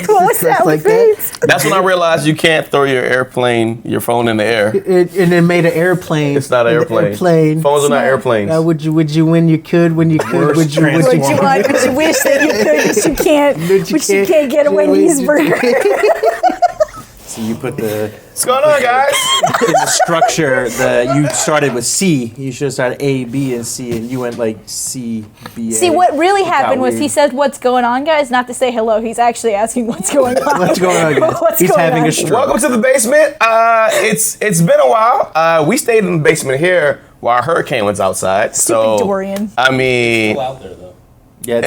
Close out like face. That's when I realized you can't throw your phone in the air. And it made an airplane. It's not an airplane. Phones are not airplanes. Would you when you could, when you could, would you What you want, but you wish that you could, but you can't. But you can't get a Wendy's burger. So you put the What's going on, guys? in the structure. You started with C. You should have started A, B, and C, and you went like C, B, A. See, what really It got happened was weird. he said, "What's going on, guys?" Not to say hello. He's actually asking, "What's going on?" What's going on, guys? What's He's going having on? a stroke. Welcome to the basement. It's been a while. We stayed in the basement here while our hurricane was outside. Stupid So Dorian. I mean, Still out there though. Yeah, it's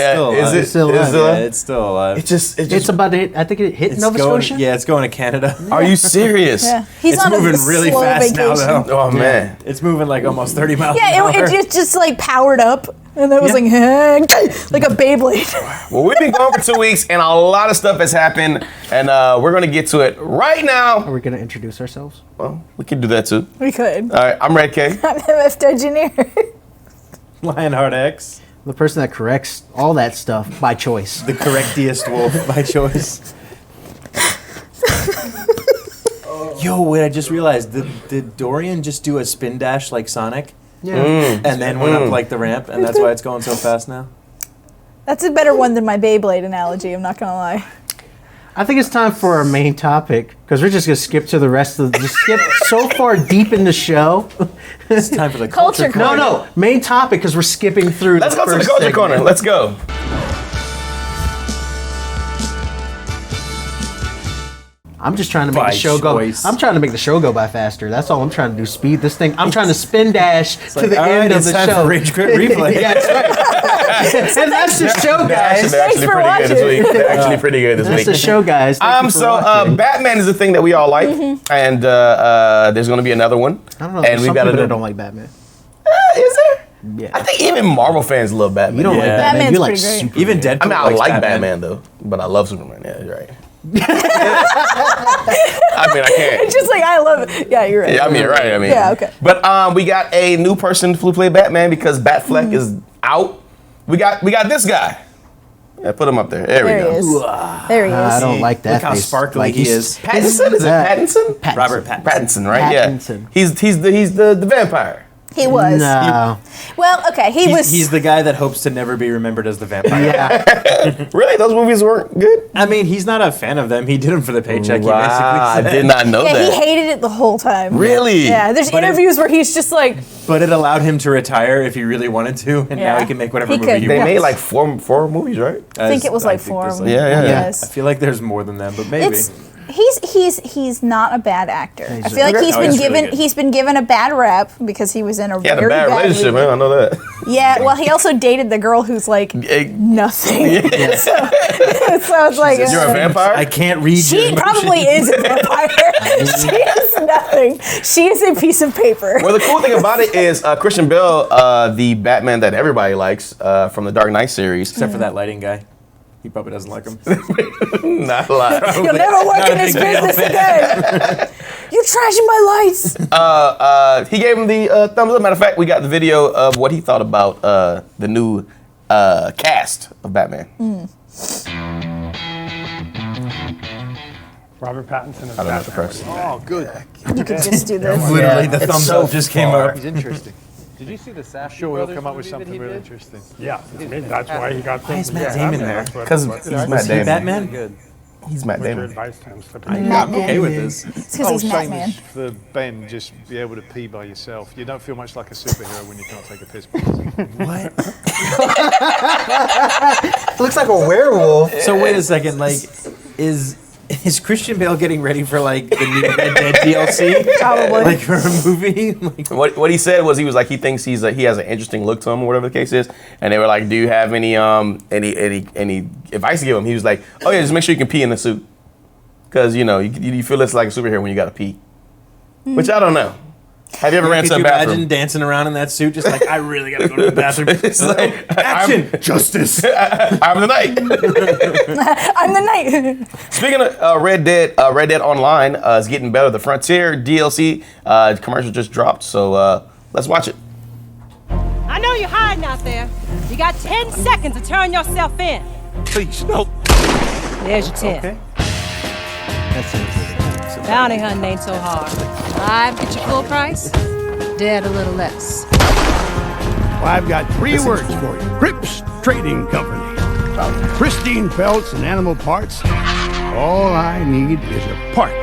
Yeah, still is alive. it- It's still is alive. it- Yeah, it's still alive. It's about to hit. I think it hit It's Nova going, Scotia. Yeah, it's going to Canada. Are you serious? Yeah, he's It's on moving a really slow fast now, vacation. though. Oh man. It's moving like almost 30 miles an Yeah, hour. it just like powered up, and it was like like a Beyblade. Well, we've been gone for 2 weeks, and a lot of stuff has happened, and we're gonna get to it right now. Are we gonna introduce ourselves? Well, we can do that too. We could. All right, I'm Red K. I'm MF Engineer. Lionheart X, The person that corrects all that stuff by choice. the correctiest wolf by choice. Yo, wait, I just realized, did Dorian just do a spin dash like Sonic? Yeah. And then went up like the ramp, and that's why it's going so fast now? That's a better one than my Beyblade analogy. I'm not gonna lie. I think it's time for our main topic because we're just gonna skip to the rest of just skip so far deep in the show. It's time for the Culture culture corner. No, main topic because we're skipping through. Let's go to the first culture segment. corner. Let's go. I'm just trying to make By the show choice. go. I'm trying to make the show go by faster. That's all I'm trying to do. Speed this thing. I'm trying to spin dash to like, the all end right, of it's the time show. for Rage Quit Replay. Yeah, that's right. And that's the show, guys. They're Thanks actually for pretty good this watching. week. They're actually pretty good this That's week. the show, guys. Thank you for So watching. Batman is a thing that we all like, and there's going to be another one. I don't know. And There's we've some got people to that don't like Batman. Is there? Yeah. I think even Marvel fans love Batman. You don't like Yeah. Batman. Batman's You like pretty great. Superman. Even Deadpool I mean, I likes like Batman though, but I love Superman. Yeah, you're right. I mean, I can't. It's just like I love it. Yeah, you're right. Yeah, I mean, you're right. I mean, Yeah, okay. But we got a new person to play Batman because Batfleck is out. We got this guy. Yeah, put him up there. There, There we he go. is. There he is. I don't like that. Look how face. sparkly Like, he he's- is. Pattinson? Is it Pattinson? Pattinson. Robert Pattinson. Pattinson, right? Pattinson. Yeah. He's the vampire. He was. No. Well, okay, he was. He's the guy that hopes to never be remembered as the vampire. Yeah. Really? Those movies weren't good? I mean, he's not a fan of them. He did them for the paycheck. Wow, He I basically did not know yeah, that. he hated it the whole time. Really? Yeah, there's But interviews where he's just like, But it allowed him to retire if he really wanted to, and now Yeah. he can make whatever He movie could. he They wants. made like four movies, right? I think it was like four. there's Yeah, yeah, yeah. I feel like there's more than that, but maybe. He's not a bad actor. I He's feel like okay. he's Oh, been he's really given good. he's been given a bad rap because he was in a He had very a bad relationship, movie. man. I know that. Yeah, well, he also dated the girl who's like nothing. so it's like You're a vampire? I can't read your she emotions. probably is a vampire. She is nothing. She is a piece of paper. Well, the cool thing about it is Christian Bale, the Batman that everybody likes from the Dark Knight series. Except for that lighting guy. He probably doesn't like him. Not a lot. You'll never work Not in a this big Bale business fan. again. You're trashing my lights. He gave him the thumbs up. Matter of fact, we got the video of what he thought about the new cast of Batman. Robert Pattinson is I don't know what to press. Oh, good. You could just do this. Literally, the thumbs so up just came far. up. He's interesting. Did you see the Safdie Sure, he'll brothers come up with movie that something he really did? interesting. Yeah, maybe that's why he got. Why is Matt Damon there? Because he's Matt Was he Damon. Batman? Good. He's Matt What's your Damon. advice to him? Slip I'm Batman. okay with this. It's because he's same Batman. as for Ben, just be able to pee by yourself. You don't feel much like a superhero when you can't take a piss by yourself. What? Looks like a werewolf. So wait a second, like, is Christian Bale getting ready for like the new Red Dead DLC? Probably. Like for a movie? Like, What he said was he was like he thinks he has an interesting look to him or whatever the case is, and they were like, do you have any advice to give him? He was like, oh yeah, just make sure you can pee in the suit, because you know you feel less like a superhero when you got to pee, which I don't know. Have you ever ran could to a you bathroom? imagine dancing around in that suit, just like I really gotta go to the bathroom? It's like, Action, justice. I'm the knight. I'm the knight. Speaking of Red Dead Online is getting better. The Frontier DLC commercial just dropped, so let's watch it. I know you're hiding out there. You got 10 seconds to turn yourself in. Please, no. There's your 10. Okay. Bounty hunting ain't so hard. Live, get your full price. Dead, a little less. Well, I've got 3 words for you. Cripps Trading Company. Pristine pelts and animal parts. All I need is a partner.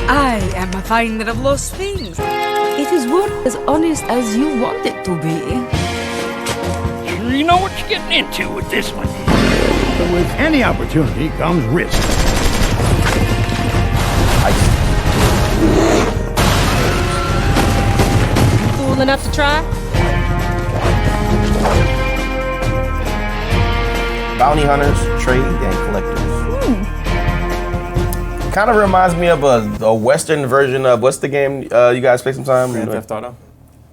I am a finder of lost things. It is worth as honest as you want it to be. Sure you know what you're getting into with this one. But with any opportunity comes risk. Cool enough to try? Bounty hunters, trade, and collectors. Kind of reminds me of a Western version of what's the game you guys play sometime? Grand Theft Auto.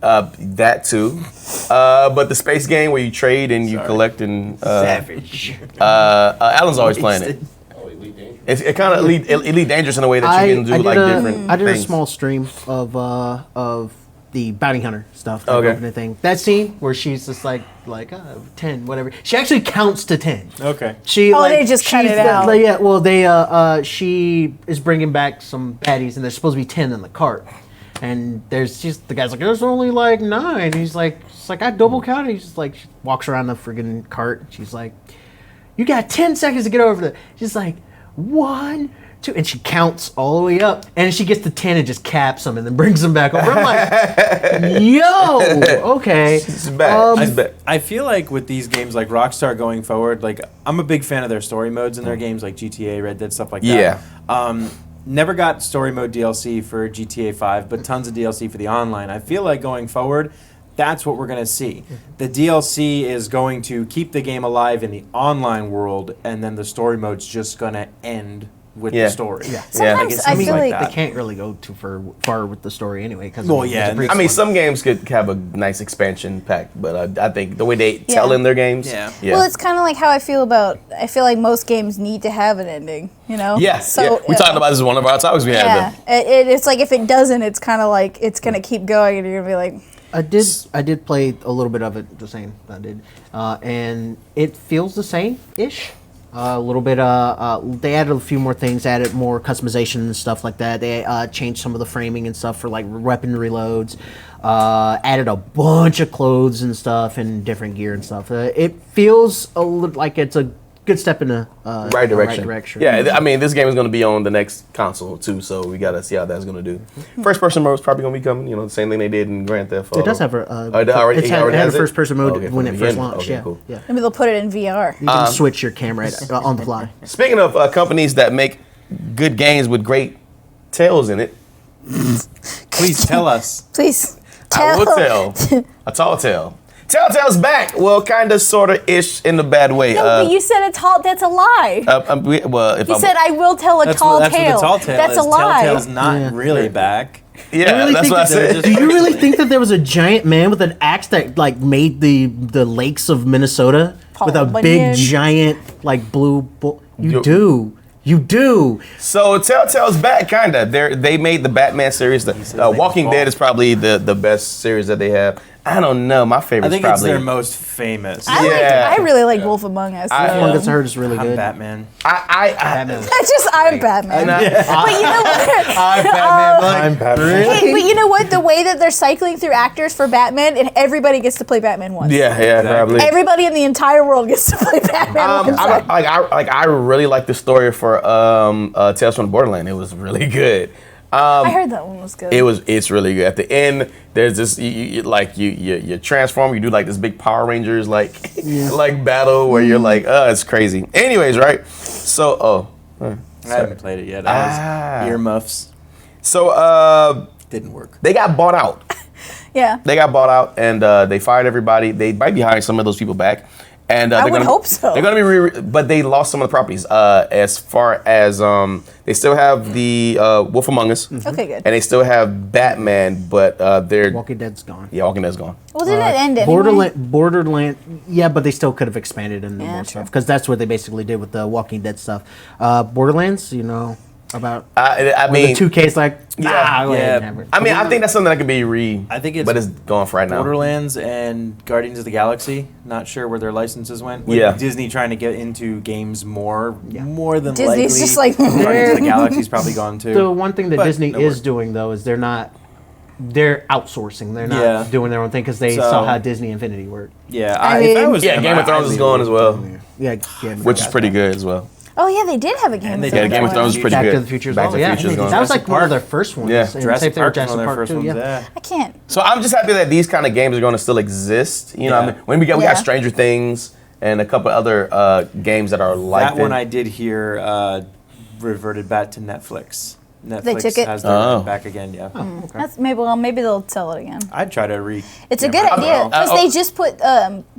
That too, but the space game where you trade and you collect and Savage. Alan's always playing it. It kind of Elite Dangerous in a way that you can do different. I did things. a small stream of the bounty hunter stuff. Okay. Opening thing. That scene where she's just like 10, whatever. She actually counts to 10. Okay. She they just cut it out. Yeah, well, she is bringing back some baddies, and there's supposed to be 10 in the cart. And the guy's like, there's only like 9. He's like, I double counted. He's just like, she walks around the friggin' cart. She's like, you got 10 seconds to get over there. She's like, 1, 2, and she counts all the way up. And she gets to 10 and just caps them and then brings them back over. I'm like, yo, okay. She's back. She's back. I feel like with these games, like Rockstar going forward, like I'm a big fan of their story modes in their games, like GTA, Red Dead, stuff like that. Yeah. Never got story mode DLC for GTA 5, but tons of DLC for the online. I feel like going forward, that's what we're going to see. The DLC is going to keep the game alive in the online world, and then the story mode's just going to end with the story. Yeah. Sometimes I feel like they can't really go too far with the story anyway. I mean, some games could have a nice expansion pack, but I think the way they tell in their games. Well, it's kind of like how I feel like most games need to have an ending, you know? Yeah. So, We talked about this in one of our talks we had. Yeah. It's like if it doesn't, it's kind of like it's going to keep going and you're going to be like... I did play a little bit of it, the same I did. And it feels the same-ish. A little bit. They added a few more things, added more customization and stuff like that. They changed some of the framing and stuff for like weapon reloads. Added a bunch of clothes and stuff and different gear and stuff. It feels a little like it's a good step in the right direction. Yeah, I mean, this game is going to be on the next console too, so we got to see how that's going to do. First person mode is probably going to be coming. You know, the same thing they did in Grand Theft Auto. It does have it had a first person mode when it first launched. Okay, yeah, cool. yeah. Maybe they'll put it in VR. You can switch your camera on the fly. Speaking of companies that make good games with great tales in it, please tell us. Please tell. I will tell. A tall tale. Telltale's back. Well, kind of, sort of, ish, in a bad way. No, but you said that's a lie. You said I will tell a tall tale. That's what the tall tale That's is. a lie. Telltale's not really back. Yeah, that's what I said. Do you really think that there was a giant man with an axe that like made the lakes of Minnesota with a big giant like blue bull? You do. So Telltale's back, kinda. They made the Batman series. The Walking Dead is probably the best series that they have. I don't know. My favorite. I think probably, it's their most famous. I really like Wolf Among Us. Among Us, I heard is really good. Batman. Batman. I'm Batman. But you know what? I'm Batman. Hey, but you know what? The way that they're cycling through actors for Batman, and everybody gets to play Batman once. Yeah, probably. Everybody in the entire world gets to play Batman once. I really like the story for Tales from the Borderland. It was really good. I heard that one was good. It's really good. At the end, there's this you transform. You do like this big Power Rangers like battle where you're like, it's crazy. Anyways, right? So I haven't played it yet. I was earmuffs. So didn't work. They got bought out. Yeah. They got bought out and they fired everybody. They might be hiring some of those people back. And I would hope so. They're going to be, but they lost some of the properties. As far as they still have the Wolf Among Us. Okay, good. And they still have Batman, but they're Walking Dead's gone. Yeah, Walking Dead's gone. Well, didn't it end anyway? Borderland, yeah, but they still could have expanded into more stuff because that's what they basically did with the Walking Dead stuff. Borderlands, you know. about I when mean, the 2K's like, Yeah. nah, go ahead Yeah. and have it. I mean, I think that's something that could be I think it's but it's going for right now. Borderlands and Guardians of the Galaxy. Not sure where their licenses went. With Yeah. Disney trying to get into games more than Disney's likely. just like, Guardians of the Galaxy's probably gone too. The one thing that But Disney no is worries. doing though is they're outsourcing. They're not Yeah. doing their own thing because they So- saw how Disney Infinity worked. Yeah, I if I mean- was Yeah, them, Game of Thrones I'd is going as well, Yeah, which is pretty good as well. oh yeah, they did have a Game And of they Yeah, Thrones. Game of one. Thrones is pretty Back good. to the Future as Back well. to the Yeah, Future is going. that was like Jurassic one of Park. their first ones. Yeah. And Jurassic same thing Park with was one of their first too, ones. yeah. Yeah. I can't. So I'm just happy that these kind of games are going to still exist. You know, Yeah. I mean, when we got Yeah. Stranger Things and a couple other games that are like That one I did hear reverted back to Netflix. Netflix took it? has their Oh. back again. Yeah, That's maybe they'll sell it again. I'd try to It's a yeah, good but- idea because oh. they just put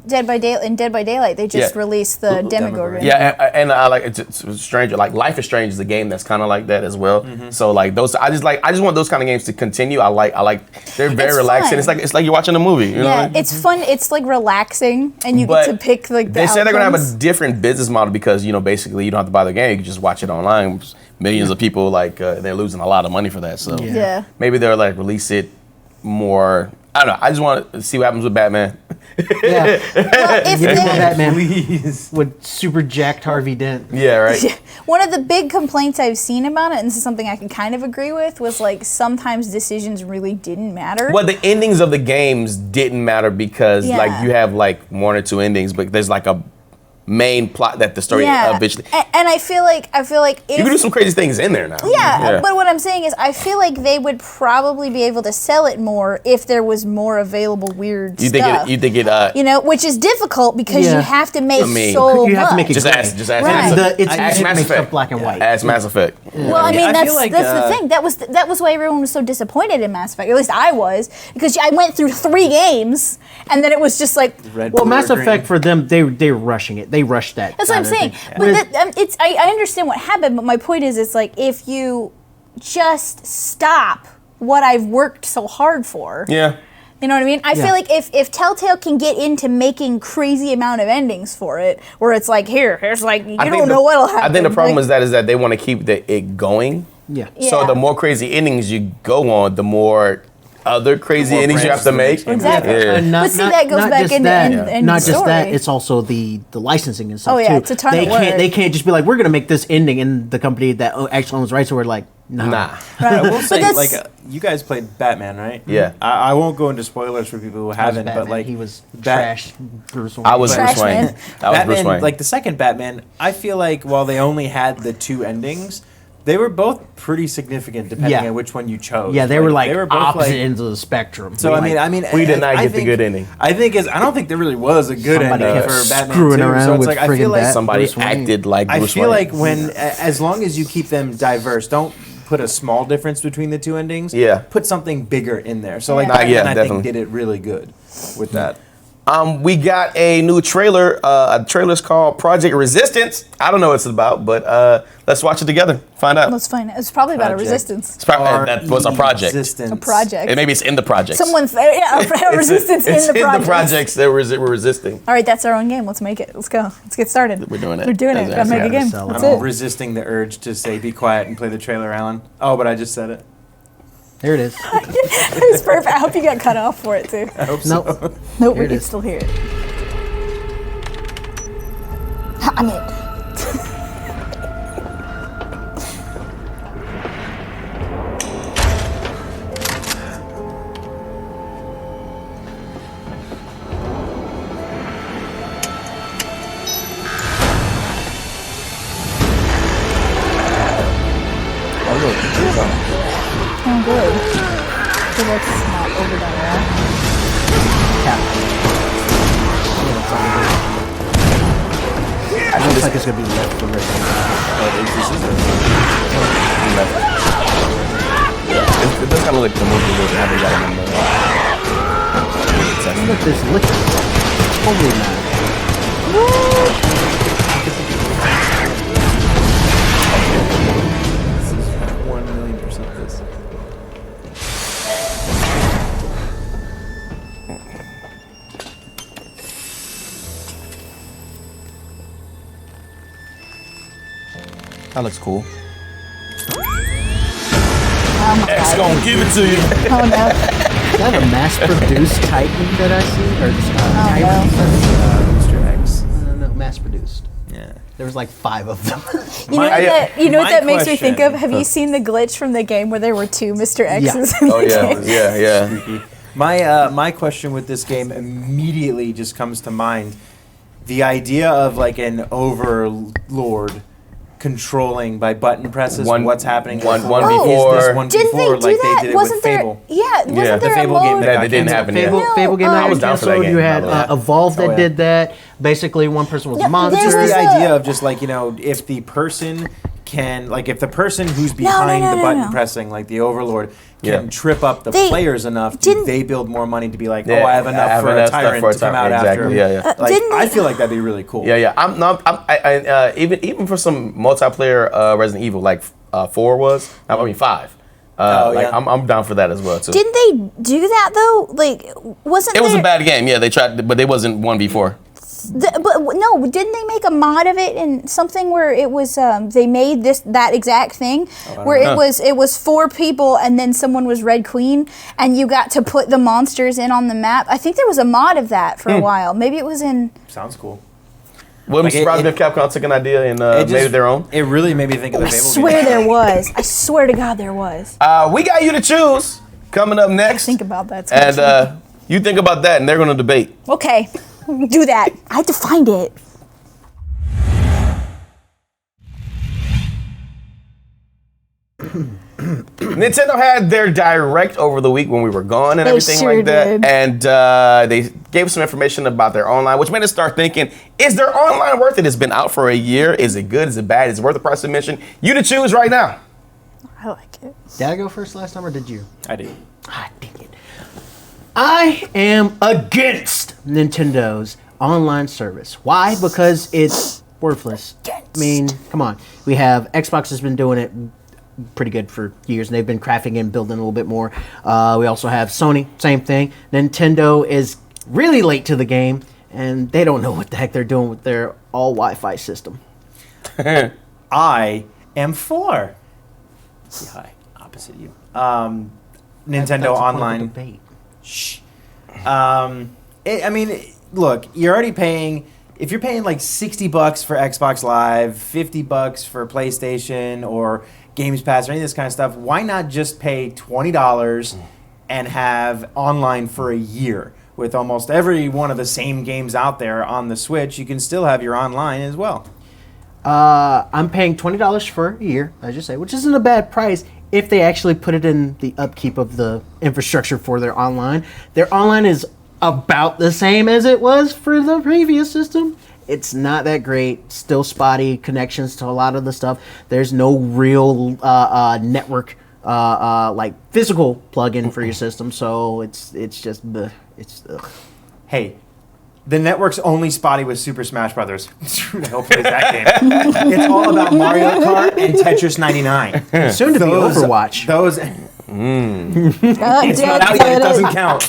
Dead by Daylight. They just Yeah. released the Demogorgon. Yeah, and I like it's Stranger. Like Life is Strange is a game that's kind of like that as well. So like those, I just want those kind of games to continue. I like they're very It's relaxing. fun. It's like you're watching a movie. You know? Yeah, it's fun. It's like relaxing, and you But get to pick like the They said they're gonna have outcomes. a different business model because basically you don't have to buy the game. You can just watch it online. Millions of people they're losing a lot of money for that. So Yeah. maybe they'll like release it more. I don't know. I just want to see what happens with Batman. Yeah, Well, if give me more they, Batman Please. with super jacked Harvey Dent. Yeah, right. one of the big complaints I've seen about it, and this is something I can kind of agree with, was like sometimes decisions really didn't matter. Well, the endings of the games didn't matter because Yeah. like you have like one or two endings, but there's like a main plot that the story eventually. And I feel like if You can do some crazy things in there now. Yeah, but what I'm saying is, I feel like they would probably be able to sell it more if there was more available weird you think stuff. it? You think it? You know, which is difficult because Yeah. you have to make I mean, so you have to much. make it Just gray. ask. Right. It's Ask easy to Mass make Effect. stuff black and white. Ask Mass Effect. Well, I mean, I that's feel like, the thing. That was why everyone was so disappointed in Mass Effect. At least I was, because I went through 3 games, and then it was just like. Red, Well, blue, Mass or green. Effect for them, they're rushing it. They rushed that. That's what I'm kind of saying. thing. But I understand what happened, but my point is, it's like if you just stop what I've worked so hard for. Yeah. You know what I mean? I Yeah. feel like if Telltale can get into making crazy amount of endings for it, where it's like here's like you don't know what'll happen. I think the problem like, is that they want to keep it going. Yeah. So Yeah. the more crazy endings you go on, the more other crazy more endings you have to make. branches the next game. Exactly. Yeah. And But see, that goes back just into that, end not just that. story. It's also the licensing and stuff Oh, yeah, too. it's a ton they of can't work. they can't just be like, we're gonna make this ending, and the company that actually owns rights, so we're like, Nah. I will say, that's- like, you guys played Batman, right? Yeah. I won't go into spoilers for people who haven't, but like, he was Bat- trash. Bruce Wayne. I was Trash Bruce Wayne. Man. I was Bruce Batman, Wayne. like the second Batman, I feel like while they only had the 2 endings, they were both pretty significant depending Yeah. on which one you chose. Yeah, they were like both, opposite ends of the spectrum. So Like, I mean, we did not I get the think- good ending. I don't think there really was a good Somebody ending kept for Batman screwing 2. around So it's with like I feel friggin' like Bat- Somebody Bruce Wayne. acted like I Bruce feel Wayne. like when as long as you keep them diverse, don't put a small difference between the 2 endings. Yeah. Put something bigger in there. So like Yeah. Batman, Yeah, I definitely. think did it really good with that. We got a new trailer. A trailer's called Project Resistance. I don't know what it's about, but let's watch it together. Find out. Let's find it. It's probably about a Project. resistance. It's probably, that was a project. Resistance. A project. And maybe it's in the project. Someone's a resistance it's in the project. projects that we're resisting. All right, that's our own game. Let's make it. Let's go. Let's get started. We're doing it. We're doing it. That's Gotta make a it. game. Sell it. That's I'm it. resisting the urge to say be quiet and play the trailer, Alan. Oh, but I just said it. There it is. It's perfect. I hope you got cut off for it too. I hope so. Nope. Nope, Here we it can is. still hear it. I mean, oh good. So that's not overdone at It looks like it's gonna be left for right It does kind of look like the movie that haven't got in the Look, there's liquid. Holy man. This is 1,000,000% this. That looks cool. X gonna give it to you. Oh no. Is that a mass-produced Titan that I see? Or just, Tyrant? Mr. X. No, mass-produced. Yeah. There was like 5 of them. You know what my that makes me think of? question- Have you seen the glitch from the game where there were 2 Mr. X's in the Oh yeah, game? yeah. My question with this game immediately just comes to mind the idea of like an overlord controlling by button presses what's happening. one before. before. Is this one Didn't before they do like that? they did it Wasn't with there? Fable? Yeah, wasn't Yeah. there The Fable a game mode? That didn't canceled. happen yet. Fable game I that was down for that canceled. game, You by had the way. Evolve that Oh, did that. Basically, one person was a No, monster. there Just was the a- idea of just like, you know, if the person can, like, if the person who's behind the button pressing, like the overlord, can trip up the They- players enough, didn't- they build more money to be like, Yeah, oh, I have enough for a stuff tyrant for a to come tyrant, out after. exactly, yeah. Like, Didn't I they- feel like that'd be really cool. Yeah. Even for some multiplayer Resident Evil, like 4 was. I mean 5. Like yeah. I'm down for that as well too. Didn't they do that though? Like, wasn't It was there? a bad game. Yeah, they tried, but it wasn't 1v4. But no, didn't they make a mod of it in something where it was they made that exact thing where it was 4 people and then someone was Red Queen and you got to put the monsters in on the map. I think there was a mod of that for a while. Maybe it was in. Sounds cool. Wouldn't Like, be surprised if Capcom took an idea and It just- made it their own. It really made me think of the I Fable swear game. there was. I swear to God there was. We got You to Choose coming up next. Think about that. And you think about that, and they're going to debate. Okay, do that. I had to find it. Nintendo had their direct over the week when we were gone and They everything sure like that. did. And they gave some information about their online, which made us start thinking, is their online worth it? It's been out for a year. Is it good? Is it bad? Is it worth the price of admission? You to choose right now. I like it. Did I go first last time or did you? I did. Ah, dang it. I am against Nintendo's online service. Why? Because it's worthless. I mean, come on. We have Xbox has been doing it pretty good for years, and they've been crafting and building a little bit more. We also have Sony, same thing. Nintendo is really late to the game, and they don't know what the heck they're doing with their all Wi-Fi system. I am for. See, hi, opposite you. Nintendo That's a point of Online. debate. Shh. I mean, look, you're already paying. If you're paying like $60 for Xbox Live, $50 for PlayStation or Games Pass or any of this kind of stuff, why not just pay $20 and have online for a year? With almost every one of the same games out there on the Switch, you can still have your online as well. I'm paying $20 for a year, as you say, which isn't a bad price if they actually put it in the upkeep of the infrastructure for their online. Their online is about the same as it was for the previous system. It's not that great, still spotty connections to a lot of the stuff. There's no real network like physical plug-in for your system, so it's just ugh. Hey, the network's only spotty with Super Smash Brothers. Who the hell plays that game? It's all about Mario Kart and Tetris 99. Soon to be Overwatch. Those. It's not out yet. It doesn't count.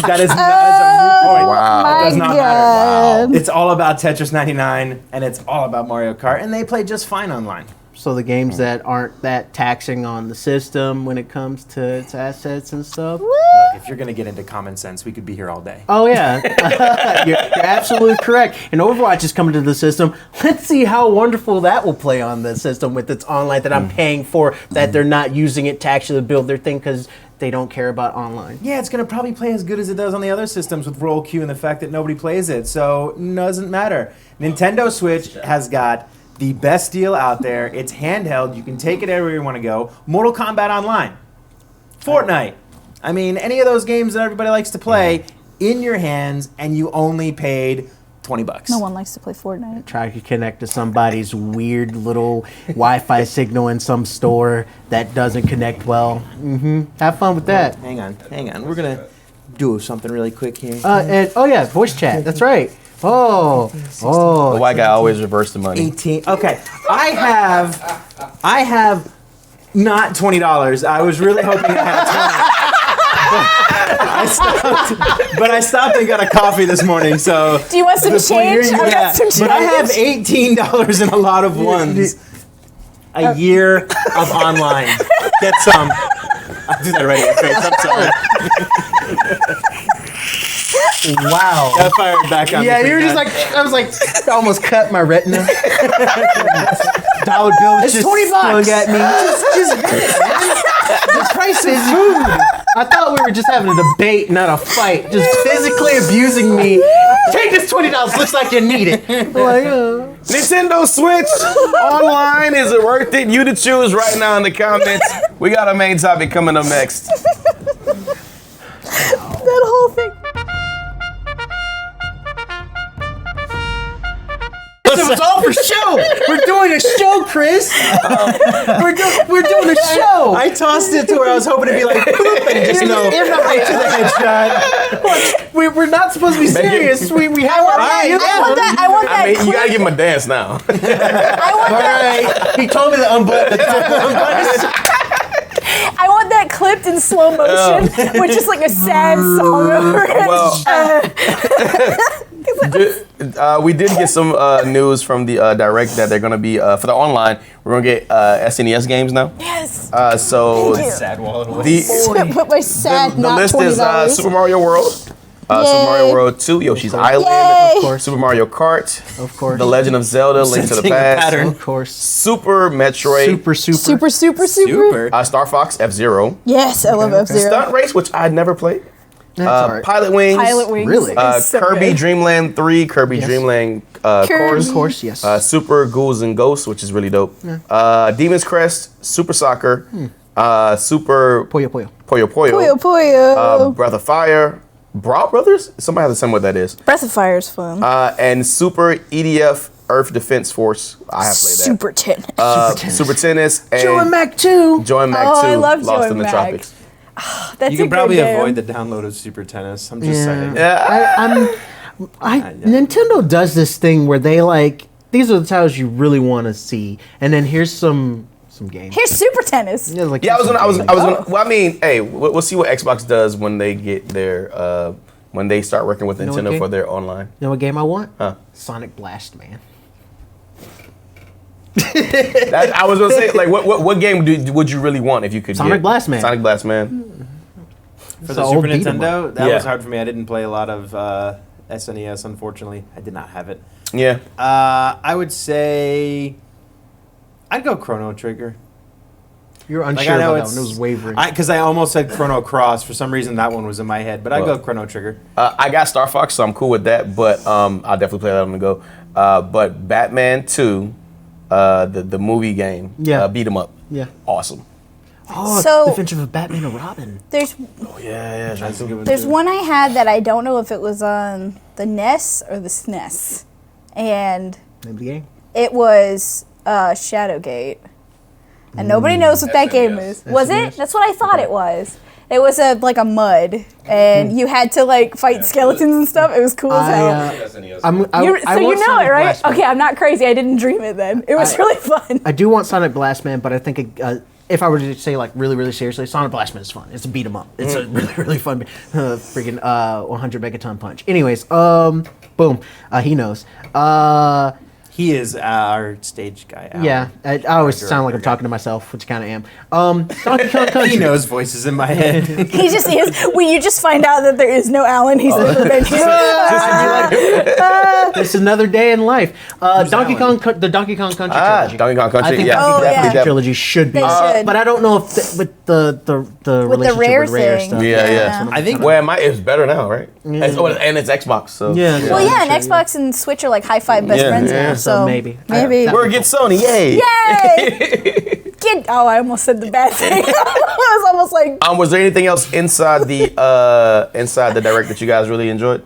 That is a moot point. Wow. It does not God. matter. It's all about Tetris 99, and it's all about Mario Kart, and they play just fine online. So the games that aren't that taxing on the system when it comes to its assets and stuff. Look, if you're going to get into common sense, we could be here all day. Oh yeah, you're absolutely correct. And Overwatch is coming to the system. Let's see how wonderful that will play on the system with its online that I'm paying for. That they're not using it to actually build their thing because they don't care about online. Yeah, it's going to probably play as good as it does on the other systems with roll queue and the fact that nobody plays it. So it doesn't matter. Nintendo Switch has got the best deal out there. It's handheld. You can take it everywhere you want to go. Mortal Kombat Online. Fortnite. I mean, any of those games that everybody likes to play in your hands, and you only paid $20. No one likes to play Fortnite. Try to connect to somebody's weird little Wi-Fi signal in some store that doesn't connect well. Have fun with that. Hang on. We're going to do something really quick here. And oh yeah, voice chat. That's right. The Oh. white guy always reversed the money. 18. Okay. I have not $20. I was really hoping I had 20. But I stopped and got a coffee this morning, so. Do you want some change? I've got some change. But I have $18 in a lot of ones. A year of online. Get some. I do that right in your face. I'm sorry. Wow. That fired back on me. Yeah, you were pretty just bad. like, I was like, I almost cut my retina. Dollar bill was It's just $20. slung at me. Just get it, man. The price is food. I thought we were just having a debate, not a fight. Just physically abusing me. Take this $20. Looks like you need it. Like, Nintendo Switch online, is it worth it? You to choose right now in the comments. We got a main topic coming up next. That whole thing. it was all for show. We're doing a show, Chris. We're doing a show. I tossed it to where I was hoping to be like, boop, and just no. You're not right to the headshot. We're not supposed to be serious. We have our I want that. I want that. I mean, you clip. gotta give him a dance now. I want All that. right. He told me to unbutton the top. I want that clipped in slow motion with just like a sad song over it. Well, we did get some news from the direct that they're gonna be for the online. We're gonna get SNES games now. Yes. So Thank you. Sad wallet away. the Put my sad the not list is $20. Super Mario World, Super Yay. Mario World 2, Yoshi's Island, Yay. Of course. Super Mario Kart, Of course. The Legend of Zelda: Link to the Sensing a Past, pattern. Of course. Super Metroid, Super. Super. Star Fox, F-Zero, Yes, I love F-Zero. Stunt Race, which I'd never played, That's all right. Pilot Wings, Pilot Wings. Really? is so Kirby good. Dream Land 3, Kirby Yes. Dream Land Kirby. Course, Of course, yes. Super Ghouls and Ghosts, which is really dope. Demon's Crest, Super Soccer, Super Puyo Puyo. Puyo Puyo, Puyo Puyo. Breath of Fire, Brawl Brothers. Somebody has to tell me what that is. Breath of Fire is fun. And Super EDF Earth Defense Force. I have played that. Super tennis. Super Tennis and Joe and Mac 2. Joe and Mac Oh, 2, I love Joe Lost and in the Mac. Tropics. That's You a can probably good game. avoid the download of Super Tennis. I'm just saying. Yeah, Nintendo does this thing where they like, these are the titles you really want to see, and then here's some games. Here's Super Tennis. Yeah, like, yeah. I was here's gonna. some games. Well, I mean, hey, we'll see what Xbox does when they get their when they start working with know what Nintendo game? for their online. You know what game I want? Huh. Sonic Blast, man. I was gonna say, like, what game would you really want if you could? Sonic get Blast Man. Sonic Blast Man. For It's the an Super old beat 'em Nintendo, up. that Yeah. was hard for me. I didn't play a lot of SNES, unfortunately. I did not have it. Yeah. I would say I'd go Chrono Trigger. You're Like, unsure I know about that it's one. It was wavering. because I almost said Chrono Cross. For some reason, that one was in my head, but I'd Well. go Chrono Trigger. I got Star Fox, so I'm cool with that. But I'll definitely play that on the go. But Batman 2, the movie game, Yeah. beat 'em up, yeah. awesome. Oh, So- the Adventure of Batman and Robin. There's Oh yeah. That's a good one, there's too. one I had that I don't know if it was on the NES or the SNES, and Name of the game. it was Shadowgate, and nobody knows what that game is. Was it? SNES. That's what I thought it was. It was like a mud, and you had to like fight skeletons and stuff. It was cool as hell. So you know it, right? Okay, I'm not crazy. I didn't dream it then. It was really fun. I do want Sonic Blast Man, but I think if I were to say like really, really seriously, Sonic Blast Man is fun. It's a beat 'em up. It's a really, really fun freaking 100 megaton punch. Anyways, boom. He knows. He is our stage guy. Alan. Yeah, I always Director, sound like I'm guy. talking to myself, which kind of am. Donkey Kong Country. He knows voices in my head. He just is. You just find out that there is no Alan. He's never been It's another day in life. Donkey Alan? Kong, the Donkey Kong Country trilogy. Donkey Kong Country. I think yeah, Oh, Donkey Kong yeah. Country trilogy should be. They should. But I don't know if with the relationship rare with Rare thing. stuff. Yeah, yeah. that's what I'm I think Well, it's better now, right? And it's Xbox, so Yeah. Well, yeah, and Xbox and Switch are like high five best Yeah, friends yeah. now. So So maybe. maybe. we're get Sony, yay! Yay! Oh, I almost said the bad thing. I was almost like. Was there anything else inside the direct that you guys really enjoyed?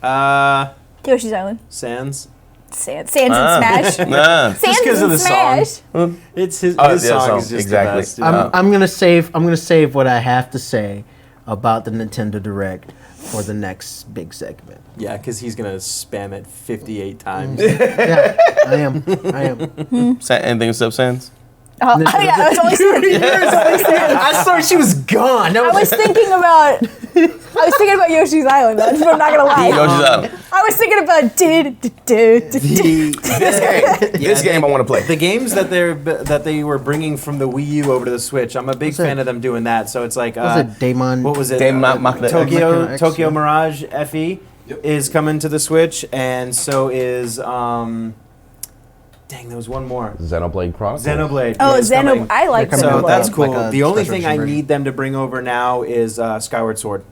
Yoshi's Island. Sans. Sands and Smash. Nah. Sands 'cause of and the song. Smash. It's his Oh, yeah, song song, is just exactly. the best. dude. I'm gonna save what I have to say about the Nintendo Direct for the next big segment. Yeah, because he's gonna spam it 58 times. Yeah, I am. Anything except Sans? Oh, yeah, I was only saying. I thought she was gone. I was thinking about Yoshi's Island. I'm not gonna lie. Yoshi's Island. I was thinking about This game I want to play. The games that they were bringing from the Wii U over to the Switch, I'm a big fan of them doing that. So it's like Was it Daemon? what was it? Tokyo X, Tokyo yeah. Mirage FE is coming to the Switch, and so is dang, there was one more. Xenoblade Chronicles. Xenoblade. Oh, is coming. I like They're coming So out Xenoblade. that's cool. like a The only special thing I version. need them to bring over now is Skyward Sword.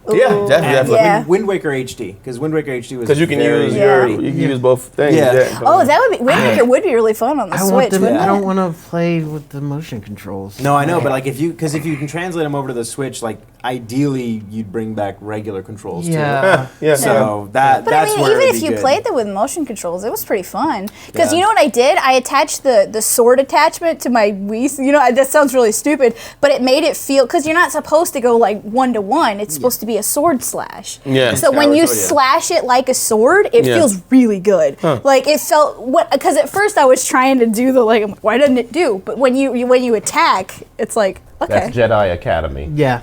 Yeah, Ooh. definitely. Yeah. Wind Waker HD, because Wind Waker HD was Because you can very, use very- you can use both things. Yeah. Oh, that would be Wind Waker would be really fun on the I Switch. want them. wouldn't I don't it? want to play with the motion controls. No, I know, but like if you can translate them over to the Switch, like ideally you'd bring back regular controls Yeah. Yeah. too. So that But that's I mean, where even it'd if be you good. played them with motion controls, it was pretty fun. Because Yeah. you know what I did? I attached the sword attachment to my Wii. You know, that sounds really stupid, but it made it feel, because you're not supposed to go like 1-to-1. It's supposed to be a sword slash. Yeah. So when you Skyward Sword, yeah. slash it like a sword, it Yeah. feels really good. Like it felt because at first I was trying to do the like, I'm like, why doesn't it do? But when you attack, it's like okay. That's Jedi Academy. Yeah.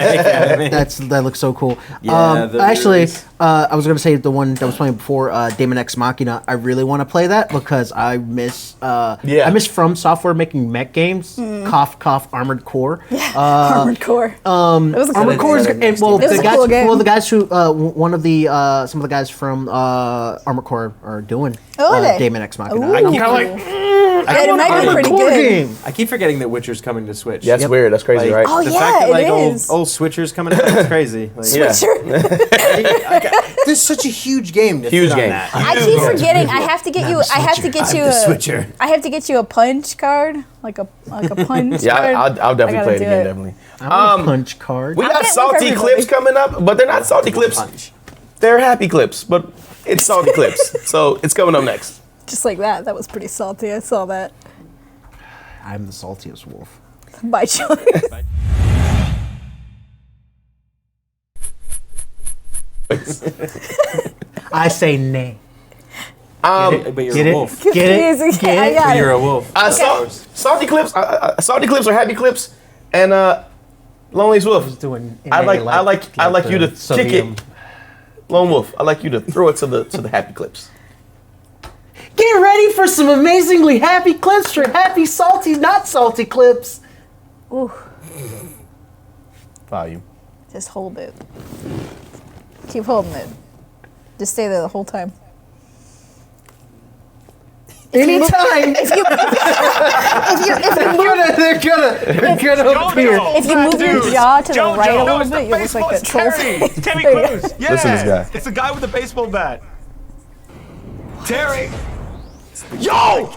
That looks so cool. Yeah, the actually, release. I was gonna say the one that was playing before, Daemon X Machina. I really want to play that because I miss. I miss From Software making mech games. Cough cough Armored Core. Armored Core. It was a Armored cool Core is game. and well It was the a guys cool game. well the guys who one of the some of the guys from Armored Core are doing Oh, are they? Daemon X Machina. Ooh. And I'm keep- kinda Yeah, it might be Armored pretty Core good. game. I keep forgetting that Witcher's coming to Switch. Yeah, that's weird. That's crazy, right? Oh, the yeah, fact that like it old is. Switchers coming out is crazy. Like, Yeah. Sure. This is such a huge game. To Huge fit on game. that. I keep forgetting. I have to get you. I have to get you the a. switcher. I have to get you a punch card, like a punch. Yeah, card. I'll definitely I play it gotta again. do Definitely. I want a punch card. We I'm got getting one for salty everybody. clips coming up, but they're not salty clips. Punch. They're happy clips, but it's salty clips. So it's coming up next. Just like that. That was pretty salty. I saw that. I'm the saltiest wolf. By choice. I say nay. But you're Get a it? wolf. Get it? Confusing. Get I it? got But you're it. a wolf. Salty clips or happy clips, and Lonely's Wolf. Doing I like you to kick it. Lone Wolf, I like you to throw it to the happy clips. Get ready for some amazingly happy clips for happy, salty, not salty clips. Ooh, Volume. just hold it. Keep holding it. Just stay there the whole time. Anytime. If you They're gonna appear. if you move your jaw to the right a little bit, you look like that troll face. Terry There you go. Crews. Yeah, Listen to this guy. It's the guy with the baseball bat. Terry. Yo!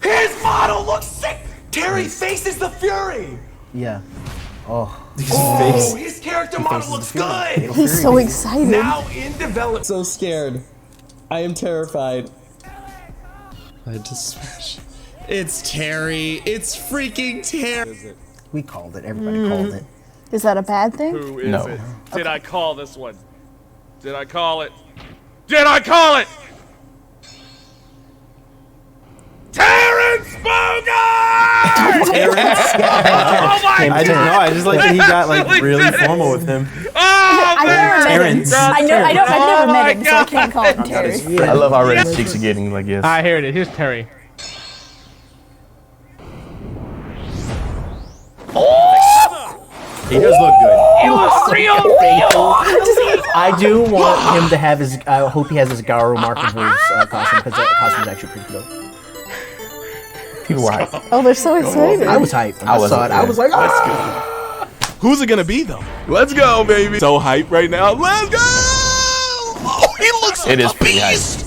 His model looks sick! Terry faces the Fury! Yeah. Oh, his character model looks good! He's so excited. Now in development. So scared. I am terrified. I just smash. It's Terry. It's freaking Terry. We called it. Everybody called it. Is that a bad thing? Who is No. it? Did I call this one? Did I call it? Did I call it? Terrence Bogard! Oh my I just know. I just like that he got like really formal with him. Oh, I've never met him. Terrence. I've never Oh my met him, so I can't call him Terry. I love how red his cheeks are getting. Like yes. Here it is. Here's Terry. He does look good. I do want him to have his. I hope he has his Garo Markover's costume because that costume is actually pretty dope. People were hype. Oh, they're so excited. I was hyped. When I wasn't, saw it. I yeah. was like, ah! Who's it gonna be though? Let's go, baby. So hype right now. Let's go! Oh, he looks It like is a pretty hype. beast.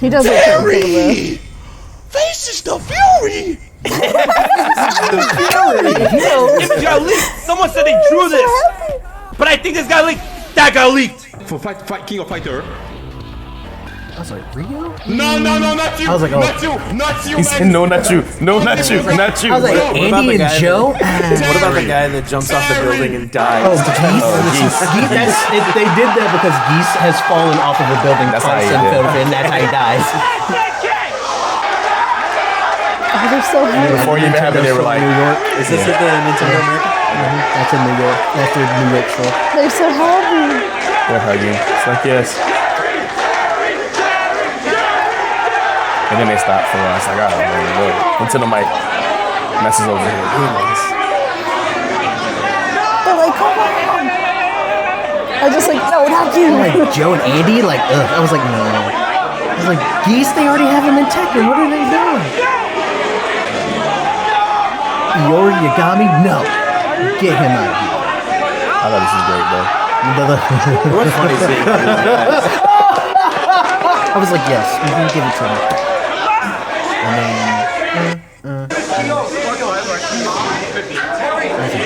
He does look pretty cool though. Terry faces the Fury. It got leaked. Someone said they drew this, but I think this got leaked. That got leaked. For fight King of Fighter. I was like, Rio? No, not you. I was like, oh. Not you, He said no, not you. No, not you. Not you. I was like, What about Andy the and guy Joe? What about the guy that jumps off the building and dies? Oh, Geese. They did that because Geese has fallen off of a building That's how twice he in did. film, and that's how he dies. Oh, they're so happy. Before you even happened, they were like, New York. Is this at the Nintendo America? That's in New York. That's the New York show. They're so happy. they're hugging. It's like yes. And then they stopped for a while. It's like, all right, man, look. Until the mic messes over here. They're like, come on. I was just like, no, not you. Like Joe and Andy, like, ugh. I was like, no. I was like, Geese, they already have him in Tekken. What are they doing? Iori Yagami? No. Get him out of here. I thought this was great, though. What's funny seeing I was like, yes, you can give it to me. And then,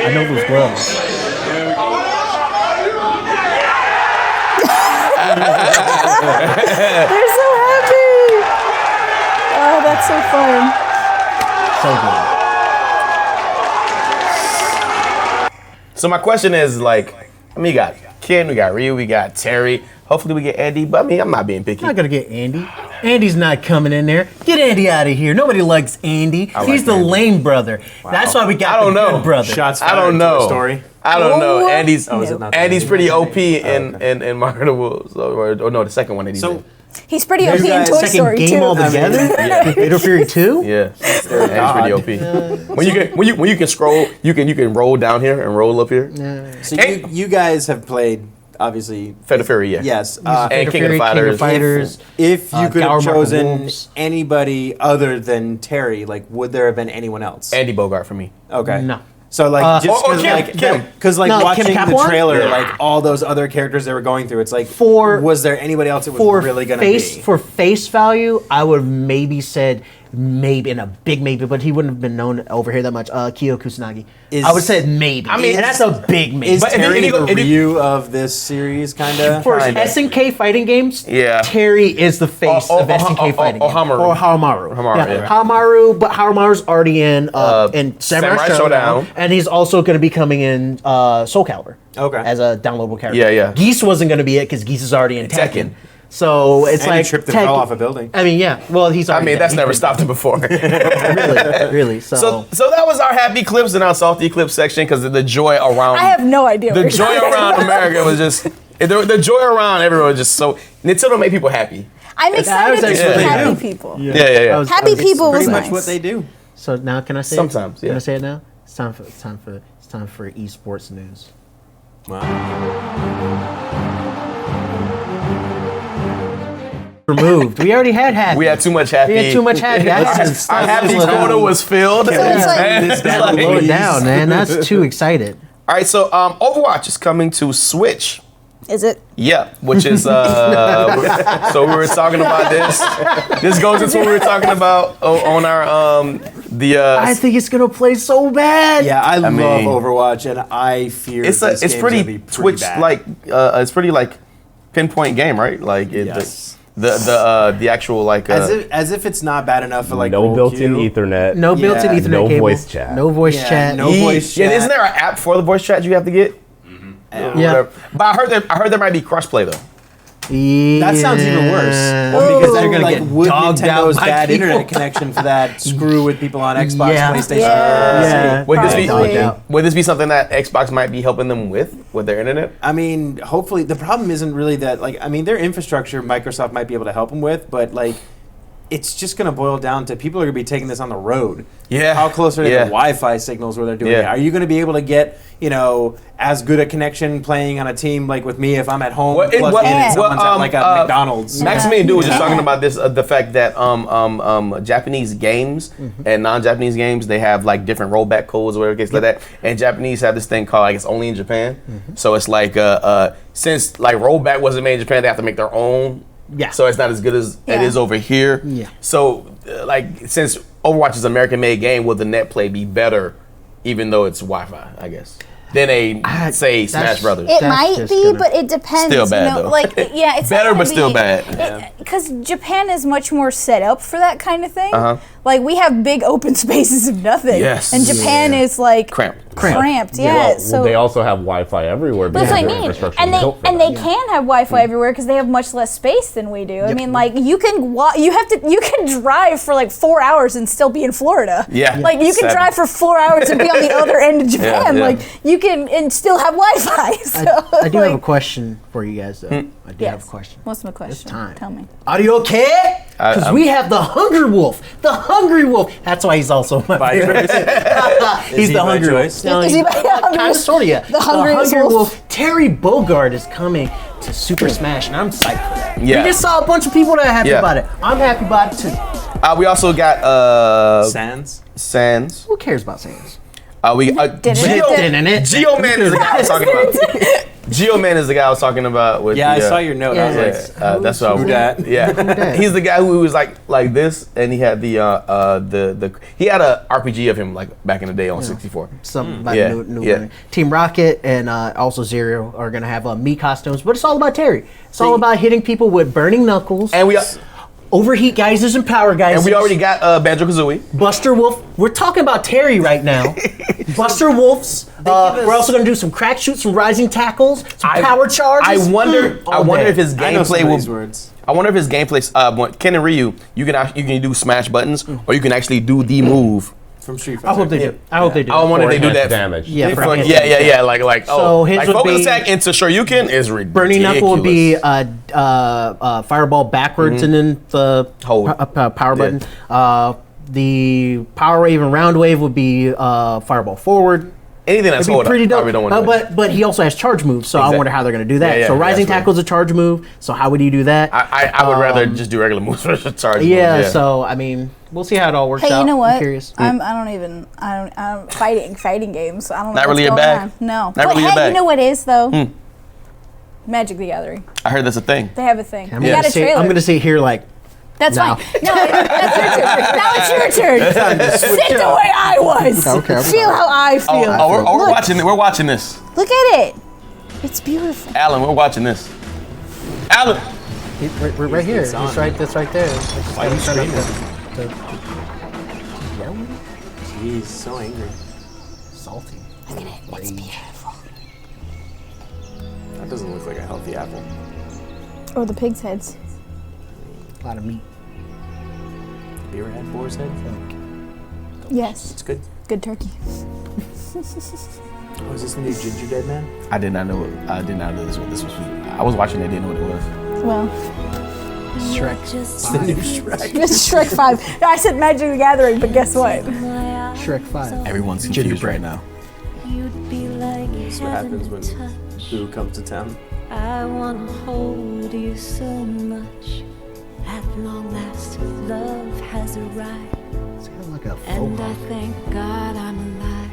I know those gloves. They're so happy. Oh, that's so fun. So good. So my question is, like, I mean, we got Ken, we got Ryu, we got Terry. Hopefully we get Andy, but I mean, I'm not being picky. I'm not gonna get Andy. Andy's not coming in there. Get Andy out of here. Nobody likes Andy. He's the lame brother. That's why we got the good brother. Shots fired. I don't know. Toy Story. I don't know. Oh, Andy's is it not Andy's that? pretty OP in Margaret of Wolves. Or no, the second one that he's in. He's pretty OP in guys- Toy Second Story game too. altogether? Fatal Fury 2? Yeah, Andy's pretty OP. When you can scroll, you can roll down here and roll up here. So you guys have played, obviously. Fatal Fury, yeah. Yes. And King of Fighters. If you could Gower have Mark chosen Wolves. anybody other than Terry, like, would there have been anyone else? Andy Bogart for me. Okay. No. So like just or because Kim. like No, watching Kim the Capuan? trailer, Yeah. like all those other characters they were going through, it's like was there anybody else it was really gonna be? For face value, I would have maybe said maybe in a big maybe, but he wouldn't have been known over here that much. Kyo Kusanagi. I would have said maybe. I mean, and that's a big maybe. Is But if Terry you go- the Ryu of this series, kind of? For SNK fighting games, Yeah. Terry is the face of SNK fighting games. Hamaru. Or Hamaru. Hamaru, yeah. Hamaru, but Hamaru's already in Samurai Showdown. and he's also going to be coming in Soul Calibur. Okay. As a downloadable character. Yeah, yeah. Geese wasn't going to be it because Geese is already in Tekken. Tekken. So it's And like he tripped and fell off a building. I mean, yeah. Well, he's. I Already mean, dead. that's He's never been stopped him before. really. So So that was our happy clips and our salty clips section because the joy around I have no idea. the what joy you're talking around about. America was just the joy around everyone was just so Nintendo made people happy. I'm excited to see actually- happy Yeah. people. Yeah. Happy people was Pretty much nice. what they do. So now can I say Sometimes, it? yeah. Can I say it now? It's time for esports news. Removed. We already had happy. We had too much happy. We had too much happy. Our That's happy slow quota down. was filled. So it's like- And it's like- Slow it down, man. That's too excited. all right, so Overwatch is coming to Switch. Is it? Yeah, which is so we were talking about this. This goes into what we were talking about on our I think it's gonna play so bad. Yeah, I love mean- Overwatch, and I fear it's this it's game's pretty gonna be Twitch bad. like it's pretty like pinpoint game, right? Like it, Yes. the actual like as if it's not bad enough for like no roll built-in queue. Ethernet. No built-in Yeah, Ethernet no cable. voice chat. No voice Yeah, chat. no voice Yeah, chat. isn't there an app for the voice chat you have to get? Yeah. Whatever. But I heard there might be crossplay though. That sounds even worse. Yeah. Because They're then, gonna like, get would dogged out Nintendo's by bad people. internet connection for that screw with people on Xbox, Yeah. PlayStation? Yeah. Would this be Probably. would this be something that Xbox might be helping them with their internet? I mean, hopefully, the problem isn't really that. Like, I mean, their infrastructure, Microsoft might be able to help them with, but like, it's just going to boil down to people are going to be taking this on the road. Yeah. How close are they Yeah. to Wi-Fi signals where they're doing Yeah. it? Are you going to be able to get, as good a connection playing on a team like with me if I'm at home plugged in and someone's at like a McDonald's? Maximilian Dude was just talking about this, the fact that Japanese games and non-Japanese games, they have like different rollback codes or whatever case like that. And Japanese have this thing called, like, it's only in Japan. So it's like, since like rollback wasn't made in Japan, they have to make their own. Yeah. So it's not as good as it is over here. Yeah. So like, since Overwatch is an American-made game, will the net play be better, even though it's Wi-Fi, I guess, than say Smash Brothers? It might be, but it depends. Still bad, though. Like, yeah, it's Better, not but gonna still be- bad. Because Japan is much more set up for that kind of thing. Uh-huh. Like, we have big open spaces of nothing. Yes. And Japan is like Cramped. Yeah. Well, so they also have Wi-Fi everywhere. That's what I because their mean. infrastructure And is built for they that. can have Wi-Fi everywhere because they have much less space than we do. I mean, like, you can drive for like 4 hours and still be in Florida. Yeah. Like, you can Sad. drive for 4 hours and be on the other end of Japan. yeah. Like, you can and still have Wi-Fi. So, I do have a like, question for you guys, though. I do have a yes. question. What's my question? time. Tell me. Are you okay? Because we have the Hungry Wolf. The Hungry Wolf. That's why he's also my By favorite. choice? He's the Hungry choice? Wolf. Is he by Hungry Kind of, sort of, yeah. The Hungry Wolf. Terry Bogard is coming to Super Smash, and I'm psyched for that. Yeah. We just saw a bunch of people that are happy Yeah. about it. I'm happy about it too. We also got Sans. Who cares about Sans? We Geoman is the guy I was talking about. Geoman is the guy I was talking about. With I saw your note. I was like, that's what I was. that? Yeah, he's the guy who was like this, and he had the he had a RPG of him like back in the day on 64. Something about new one. Team Rocket and also Zero are gonna have Mii costumes, but it's all about Terry. It's all about hitting people with burning knuckles. And we. Overheat geysers and power geysers. And we already got Banjo-Kazooie. Buster Wolf. We're talking about Terry right now. Buster Wolf's. We're also going to do some crack shoots, some rising tackles, some power charges. I wonder if his gameplay will. I wonder if his gameplay. Ken and Ryu, you can do smash buttons, or you can actually do the move. From Street Fighter. I hope they do. I hope they do. I wonder if they do that. Damage. Yeah, Like so his like would focus be, attack into Shoryuken is ridiculous. Burning Knuckle would be fireball backwards and then the hold power button. The power wave and round wave would be fireball forward. Anything that's hold, pretty dope. Probably don't want to but he also has charge moves, so I wonder how they're going to do that. Yeah, so rising tackle is a charge move. So how would he do that? I would rather just do regular moves for charge. Yeah, moves, so I mean, we'll see how it all works out. Hey, you know what? I'm curious. I don't fighting games. I don't know. Not what's really your going bag? on. No. Not But really your hey, bag? you know what is though? Magic the Gathering. I heard that's a thing. They have a thing. I'm They got a trailer. going to say here like. That's now. fine. No, that's your turn. Now it's your turn. Sit the way I was. Okay. Feel how I feel. We're watching it. We're watching this. Look at it. It's beautiful. Alan, we're watching this. Alan. We're right here. He's right. That's right there. Why are you screaming? He's so angry. Salty. Look at it. It's beautiful. That doesn't look like a healthy apple. Or the pig's heads. A lot of meat. Have you ever had boar's head? Yes. It's good. Good turkey. Oh, is this the new Ginger Dead Man? I did not know. I did not know this was. I was watching. I didn't know what it was. Well, Shrek. It's the new Shrek. it's Shrek 5. I said Magic the Gathering, but guess what? Shrek 5. Everyone's confused right now. That's what happens when Boo comes to town. I wanna hold you so much. At long last, love has arrived. Like a and I thank God I'm alive.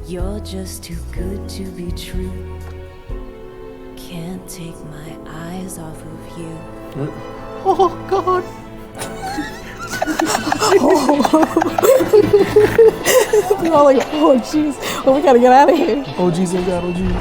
You're just too good to be true. Can't take my eyes off of you. Oh God. We're all like, oh jeez, well we gotta get out of here. Oh jeez, oh God, oh jeez.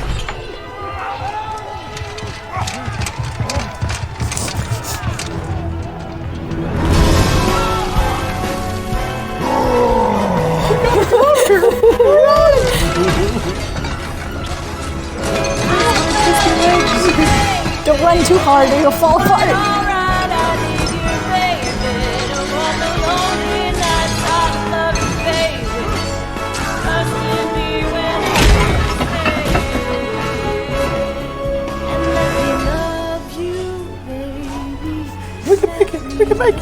Don't run too hard or you'll fall apart. We can make it.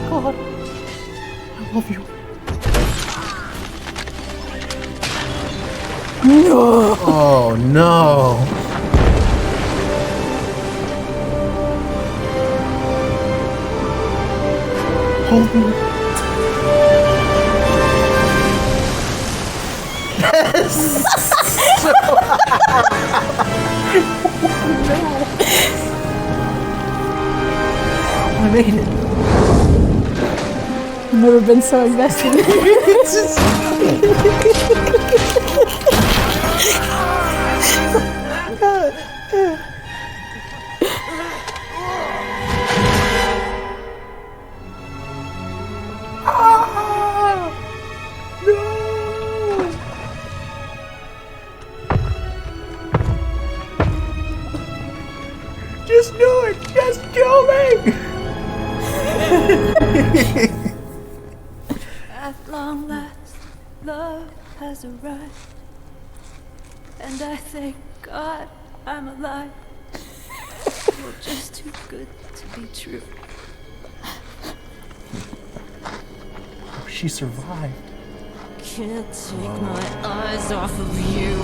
God, I love you. No. Oh no. Hold me. I made it. I've never been so invested. Just do it. Just kill me. At long last, love has arrived, and I thank God I'm alive. You're just too good to be true. She survived. Can't take my eyes off of you.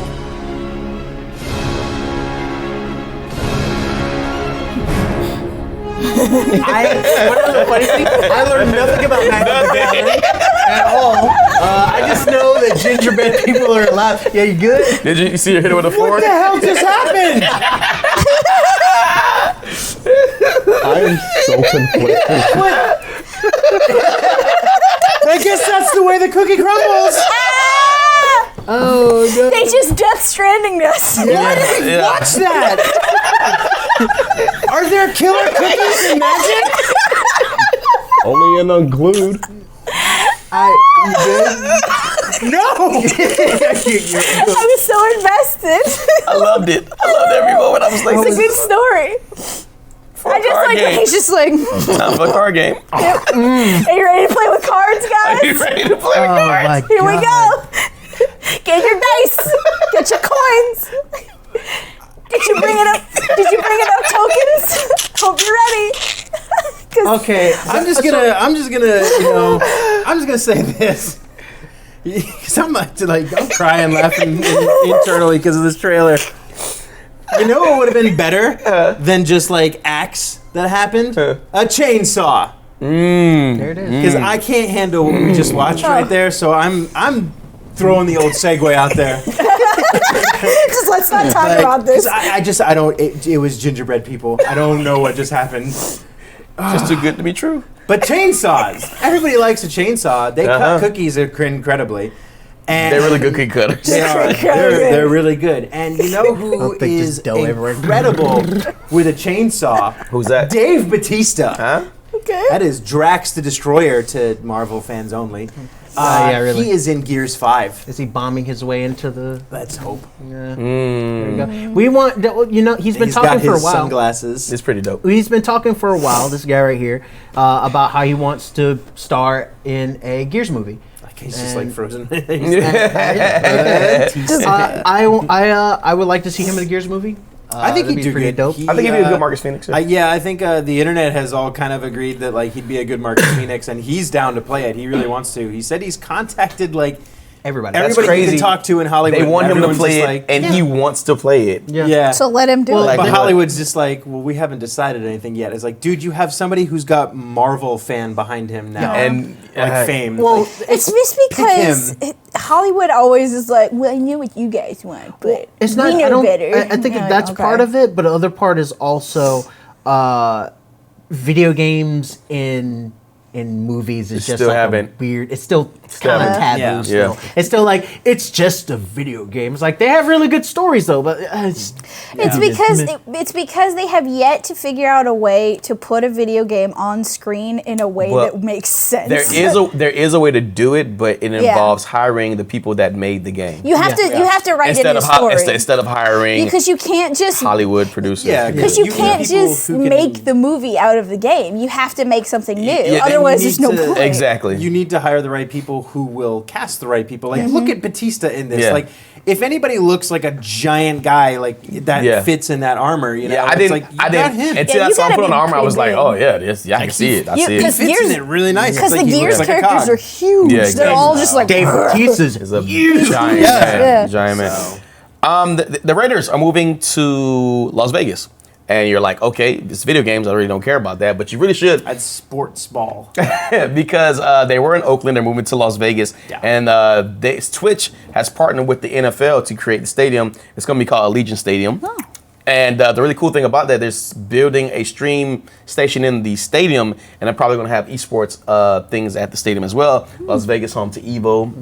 I learned nothing about Magic the Gathering at all. I just know that gingerbread people are allowed. Yeah, you good? Did you see her hit it with a fork? What the hell just happened? I am so conflicted. I guess that's the way the cookie crumbles. Oh no! They just Death Stranding us. Yeah. Watch that. Are there killer cookies in Magic? Only in unglued. You good? No! I was so invested. I loved it. I loved every moment. I was like, It's a good story. for I a just card like game. he's just like, Time for a card game. are you ready to play with cards, guys? Are you ready to play with Oh cards? my Here we God. go. Get your dice. Get your coins. Did you bring enough tokens? Hope you're ready. 'Cause Okay, I'm just gonna say this. Cause I'm I'm crying, laughing internally because of this trailer. You know what would have been better than just like acts that happened? A chainsaw. There it is. Because I can't handle what we just watched right there, so I'm throwing the old segue out there. just let's not talk about this. I don't. It was gingerbread people. I don't know what just happened. Just too good to be true. But chainsaws. Everybody likes a chainsaw. They cut cookies incredibly. And They're really good cookie cutters. They are. They're really good. And you know who think is just dough everywhere. incredible with a chainsaw? Who's that? Dave Bautista. Huh? Okay. That is Drax the Destroyer to Marvel fans only. Yeah, really. He is in Gears 5. Is he bombing his way into the? Let's hope. Yeah. There you go. We want. He's been talking got for a his while. sunglasses. It's pretty dope. He's been talking for a while. This guy right here about how he wants to star in a Gears movie. Like he's just like frozen. I would like to see him in a Gears movie. I think that'd he'd be do pretty good. dope. I think he'd be a good Marcus Phoenix. Yeah, I think the internet has all kind of agreed that like he'd be a good Marcus Phoenix, and he's down to play it. He really wants to. He said he's contacted like Everybody. That's everybody he crazy. can talk to in Hollywood. They want him to Everyone's play just it, like, and he wants to play it. yeah. So let him do Well, it. Like, but they- Hollywood's just like, well, we haven't decided anything yet. It's like, dude, you have somebody who's got Marvel fan behind him now, And like fame. Well, It's just because Hollywood always is like, well, I know what you guys want, but it's not. we know I don't. better. I think Yeah, that's okay. part of it, but the other part is also video games in movies is It's just still like a haven't- weird. It's still kind of taboo. Yeah. Still, Yeah. it's still like it's just a video game. It's like they have really good stories though, but it's It's because they have yet to figure out a way to put a video game on screen in a way Well, that makes sense. there is a way to do it, but it Yeah. involves hiring the people that made the game. you have to write instead it in of the story instead of hiring because you can't just Hollywood producers. Yeah, because you You need can't people just who can- make the movie out of the game. You have to make something new. Yeah, and Otherwise, you there's need no to- point. Exactly. You need to hire the right people who will cast the right people. Like, look at Batista in this. Yeah. Like, if anybody looks like a giant guy, like that Yeah. fits in that armor, you know, Yeah, I it's didn't. like, I you didn't. got him. Until Yeah, I you saw him gotta put on be armor, I was like, pretty oh big. yeah, this. Yeah, I can see it. I You- see He it. because fits Gears- in it really nice. Because It's the like he Gears looks like a characters cog. are huge. Yeah, They're exactly. all just like Dave Bautista's It's a huge. giant Yeah. man. Giant man. The Raiders are moving to Las Vegas. And you're like, okay, it's video games. I really don't care about that, but you really should. That's sports ball. Because they were in Oakland, they're moving to Las Vegas, Yeah. and Twitch has partnered with the NFL to create the stadium. It's going to be called Allegiant Stadium. Oh. And the really cool thing about that, they're building a stream station in the stadium, and they're probably going to have esports things at the stadium as well. Las Vegas, home to Evo.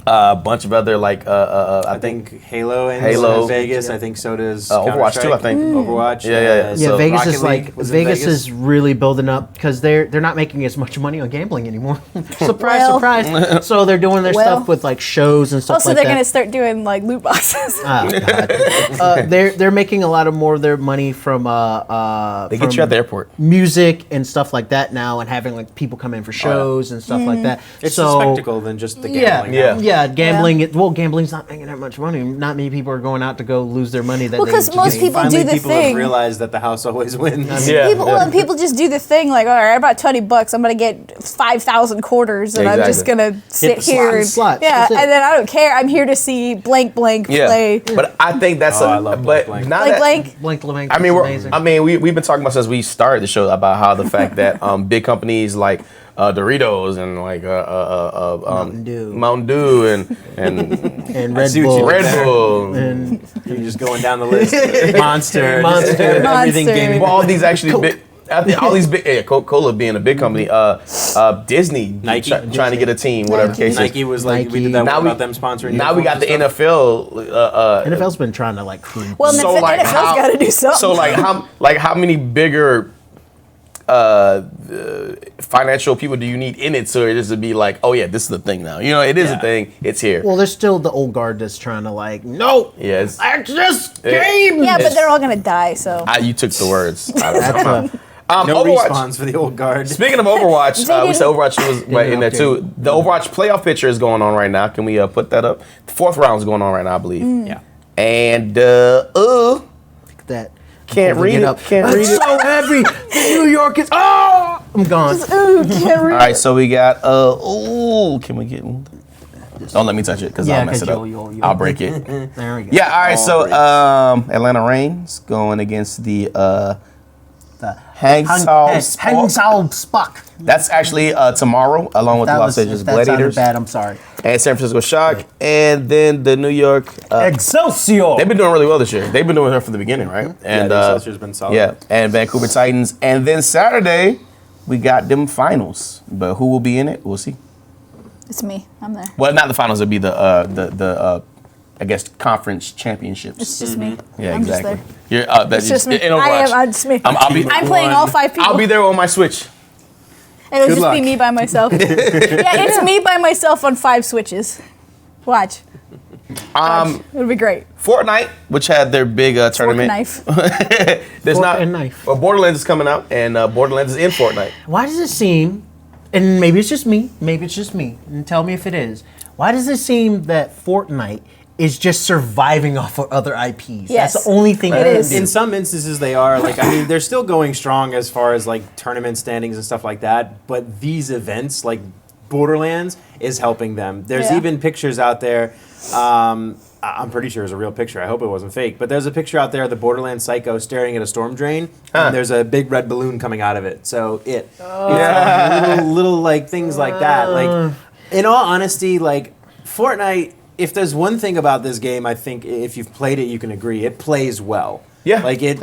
A bunch of other I think Halo in Halo. Vegas. I think so does Overwatch too, I Counter-Strike. think. Overwatch. Yeah. Yeah, So Vegas Rocket is League like was in Vegas Vegas. is really building up because they're not making as much money on gambling anymore. Surprise, Well. surprise! So they're doing their Well. stuff with like shows and stuff Also, like they're that. gonna start doing like loot boxes. Oh, God. They're making a lot of more of their money from they get you at the airport. music and stuff like that now, and having like people come in for shows and stuff like that. It's so a spectacle than just the yeah, gambling. Yeah. Yeah, gambling. Gambling's not making that much money. Not many people are going out to go lose their money. That Well, 'cause most people Finally, do the people thing. have realized that the house always wins. People just do the thing like, all right, about $20, I'm gonna get 5,000 quarters, and I'm just Exactly. gonna sit the slot. here. And, Slots, yeah, that's it. and then I don't care. I'm here to see blank play. But I think that's I love but blank. now Blank that, blank. Blank. I mean, amazing. we've been talking about since we started the show about how the fact that big companies like Doritos and like Mountain Dew and and I Red see what you Bull. did Red there. Bull. And You're just going down the list. Monster. Monster. just everything Monster. gaming. Well, all these actually big. I think all these big, Coca-Cola being a big company, Disney, Nike. trying to get a team, whatever the case is. Nike was like, we did that Now one we- about them sponsoring. Now we got the uniforms and stuff. NFL. NFL's been trying to like cream. Well, So, the like, NFL's how- got to do something. So how many bigger financial people do you need in it so it is to be like, oh yeah, this is the thing now. You know, it is a thing. It's here. Well, there's still the old guard that's trying to like, no, Yes. that's just game. yeah, but they're all gonna die. So You took the words out of my mouth. No Overwatch. respawns for the old guard. Speaking of Overwatch, we didn't- said Overwatch was right in there too. The Overwatch playoff picture is going on right now. Can we put that up? The fourth round is going on right now, I believe. Yeah. And that. can't Hold read it it. up. Can't I'm read it. so heavy. The New York is. Oh, I'm gone. ooh, can't read. All right, so we got can we get? Don't let me touch it because Yeah, I'll mess 'cause it up. you'll- I'll break it. There we go. Yeah. All right. So Atlanta Reigns going against the Hangzhou Spark. Hangzhou Spark. That's actually tomorrow, along with the Los Angeles That sounded Gladiators bad. I'm sorry. and San Francisco Shock, and then the New York. Excelsior. They've been doing really well this year. They've been doing it from the beginning, right? And the Excelsior's been solid. Yeah, and Vancouver Titans, and then Saturday we got them finals. But who will be in it? We'll see. It's me. I'm there. Well, not the finals. It'll be the I guess conference championships. It's just me. Yeah, I'm exactly. Just there. You're It's just me. in I Overwatch. am. I'm just me. I'll be. I'm playing all 5 people. I'll be there on my Switch. It'll Good just luck. be me by myself. Yeah, it's me by myself on 5 switches. Watch. It'll be great. Fortnite, which had their big tournament. Knife. There's Fork not. and knife. Well, Borderlands is coming out, and Borderlands is in Fortnite. Why does it seem, and maybe it's just me, and tell me if it is, why does it seem that Fortnite is just surviving off of other IPs? Yes. That's the only thing It it is. is. In some instances, they are like. I mean, they're still going strong as far as like tournament standings and stuff like that. But these events, like Borderlands, is helping them. There's Yeah. even pictures out there. I'm pretty sure it's a real picture. I hope it wasn't fake. But there's a picture out there of the Borderlands Psycho staring at a storm drain, and there's a big red balloon coming out of it. So little like things like that. Like, in all honesty, like Fortnite. If there's one thing about this game, I think if you've played it, you can agree it plays well. Yeah. like it's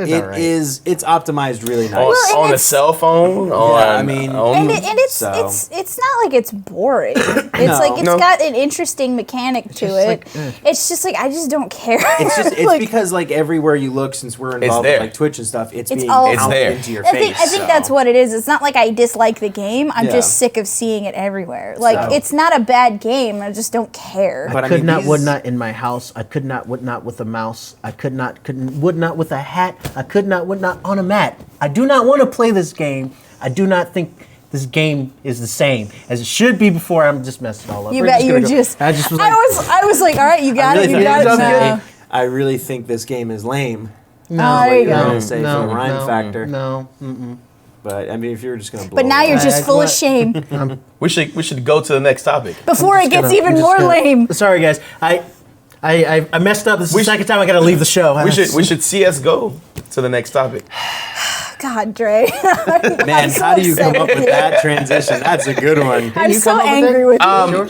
optimized really nice. On a cell phone. I mean, And it's So- it's not like it's boring. It's like it's No. got an interesting mechanic to it. It's just like I just don't care. It's just it's Like, because like everywhere you look, since we're involved there. with like Twitch and stuff, it's being all- It's out there. into your I face. think that's what it is. It's not like I dislike the game. I'm Yeah. just sick of seeing it everywhere. Like So- it's not a bad game. I just don't care. But I Could mean, not, would these- not in my house. I could not, would not with a mouse. I could not, would not with a hat. I could not, would not on a mat. I do not want to play this game. I do not think this game is the same as it should be before. I'm just messing it all up. You We're bet you gonna were go- just. I just was like, I was like, all right, you got it. You got it. No. I really think this game is lame. Oh, there you What go. gonna say for the rhyme factor. no. But I mean, if you were just gonna blow But now it you're up. just full of shame. we should go to the next topic. Before it gets even more lame. Sorry, guys. I messed up. This is the second time I got to leave the show. We should see us go to the next topic. God, Dre. Man, so how do you come up upset. with that transition? That's a good one. I'm so angry with you.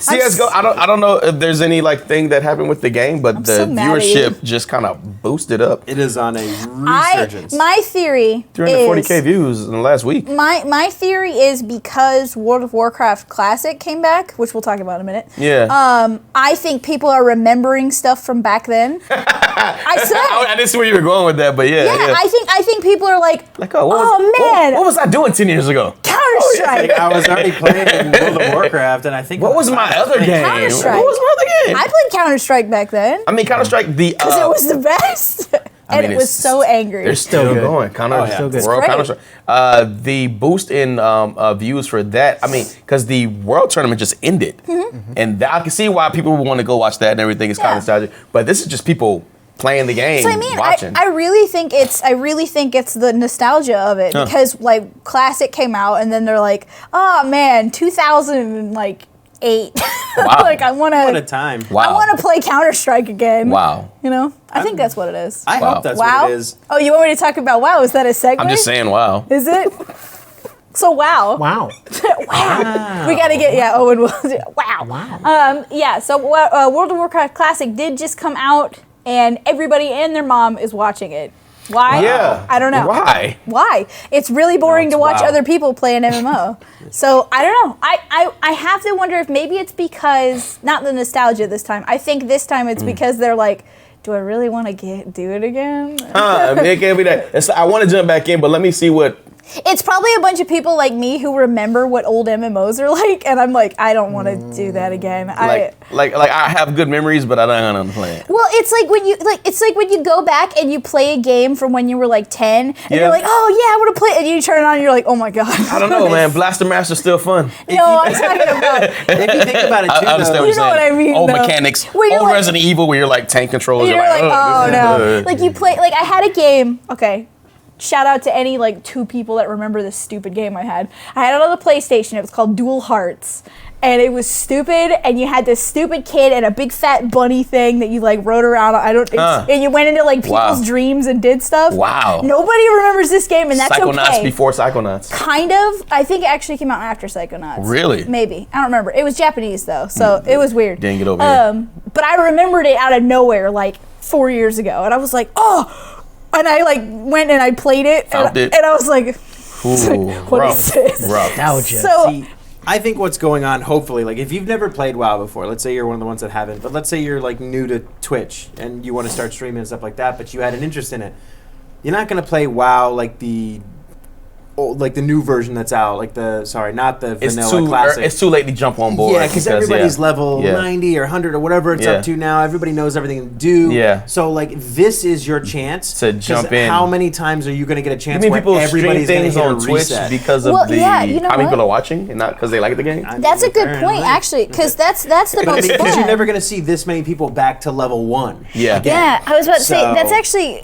CS:GO. I don't know if there's any like thing that happened with the game, but the so mad at you. viewership just kind of boosted up. It is on a resurgence. My theory 340K is views in the last week. my theory is because World of Warcraft Classic came back, which we'll talk about in a minute. Yeah. I think people are remembering stuff from back then. I said. I didn't see where you were going with that, but yeah. Yeah, I think people are like, what man, what was I doing 10 years ago? Counter-Strike. I was already playing World of Warcraft, and I think What was my other game? What Counter-Strike. was my other game? I played Counter-Strike back then I mean, Counter-Strike, because it was the best. I And mean, it was so angry. They're still good. going. Counter, Oh, yeah. Still good. World It's Counter Strike. The boost in views for that, I mean, because the World Tournament just ended. And I can see why people would want to go watch that and everything. It's kind of nostalgic. But this is just people playing the game, So I mean, watching. I really think it's the nostalgia of it because like Classic came out and then they're like, oh man, 2008. Wow. Like I want What a to. time. I Wow. want to play Counter Strike again. Wow. You know, I think that's what it is. I Wow. hope that's WoW. what it is. Oh, you want me to talk about WoW? Is that a segue? I'm just saying, wow. Is it? So WoW. Wow. Wow. We gotta get Owen will. Wow. Yeah. So World of Warcraft Classic did just come out, and everybody and their mom is watching it. Why? Yeah. I don't know. Why? Why? It's really boring to watch WoW. other people play an MMO. So I don't know. I have to wonder if maybe it's because not the nostalgia this time. I think this time it's because they're like, do I really want to do it again? It can't be that. I want to jump back in, but let me see what. It's probably a bunch of people like me who remember what old MMOs are like, and I'm like, I don't want to do that again. Like I have good memories, but I don't want to play it. Well, it's like when you go back and you play a game from when you were like 10, and Yeah. you're like, oh yeah, I want to play it, and you turn it on, and you're like, oh my god. I don't know, man. Blaster Master's still fun. No, I'm talking about. If you think about it, too, I understand though, what You you're know what saying. I mean, Old though. mechanics. Where you're Old like- Resident Evil, where you're like tank controls. You're like, oh this is no. good. Like you play, like I had a game. Okay, shout out to any like 2 people that remember this stupid game I had. I had it on the PlayStation. It was called Dual Hearts. And it was stupid, and you had this stupid kid and a big fat bunny thing that you like rode around. And you went into like people's Wow. dreams and did stuff. Wow. Nobody remembers this game, and that's Psychonauts okay. before Psychonauts. Kind of. I think it actually came out after Psychonauts. Really? Maybe. I don't remember. It was Japanese though, so it was weird. Didn't get over here. But I remembered it out of nowhere like 4 years ago, and I was like, oh. And I like went and I played it, Found it. and I was like, Ooh, what rough. is this? Rough. Nostalgia. So See, I think what's going on, hopefully, like if you've never played WoW before, let's say you're one of the ones that haven't, but let's say you're like new to Twitch and you want to start streaming and stuff like that, but you had an interest in it, you're not going to play WoW like the new version that's out, like not the vanilla classic. It's too late to jump on board. Yeah, because everybody's level Yeah. 90 or 100 or whatever it's Yeah. up to now. Everybody knows everything to do. Yeah. So like this is your chance To 'cause jump in. How many times are you going to get a I chance mean, where people stream everybody's going to things hit a on Twitch reset? because of Well, the yeah, you know how many what? people are watching and not because they like the game. I mean, that's a good apparently. point, actually, because that's the most Because fun. you're never going to see this many people back to level 1. Yeah. again. Yeah, I was about to say So-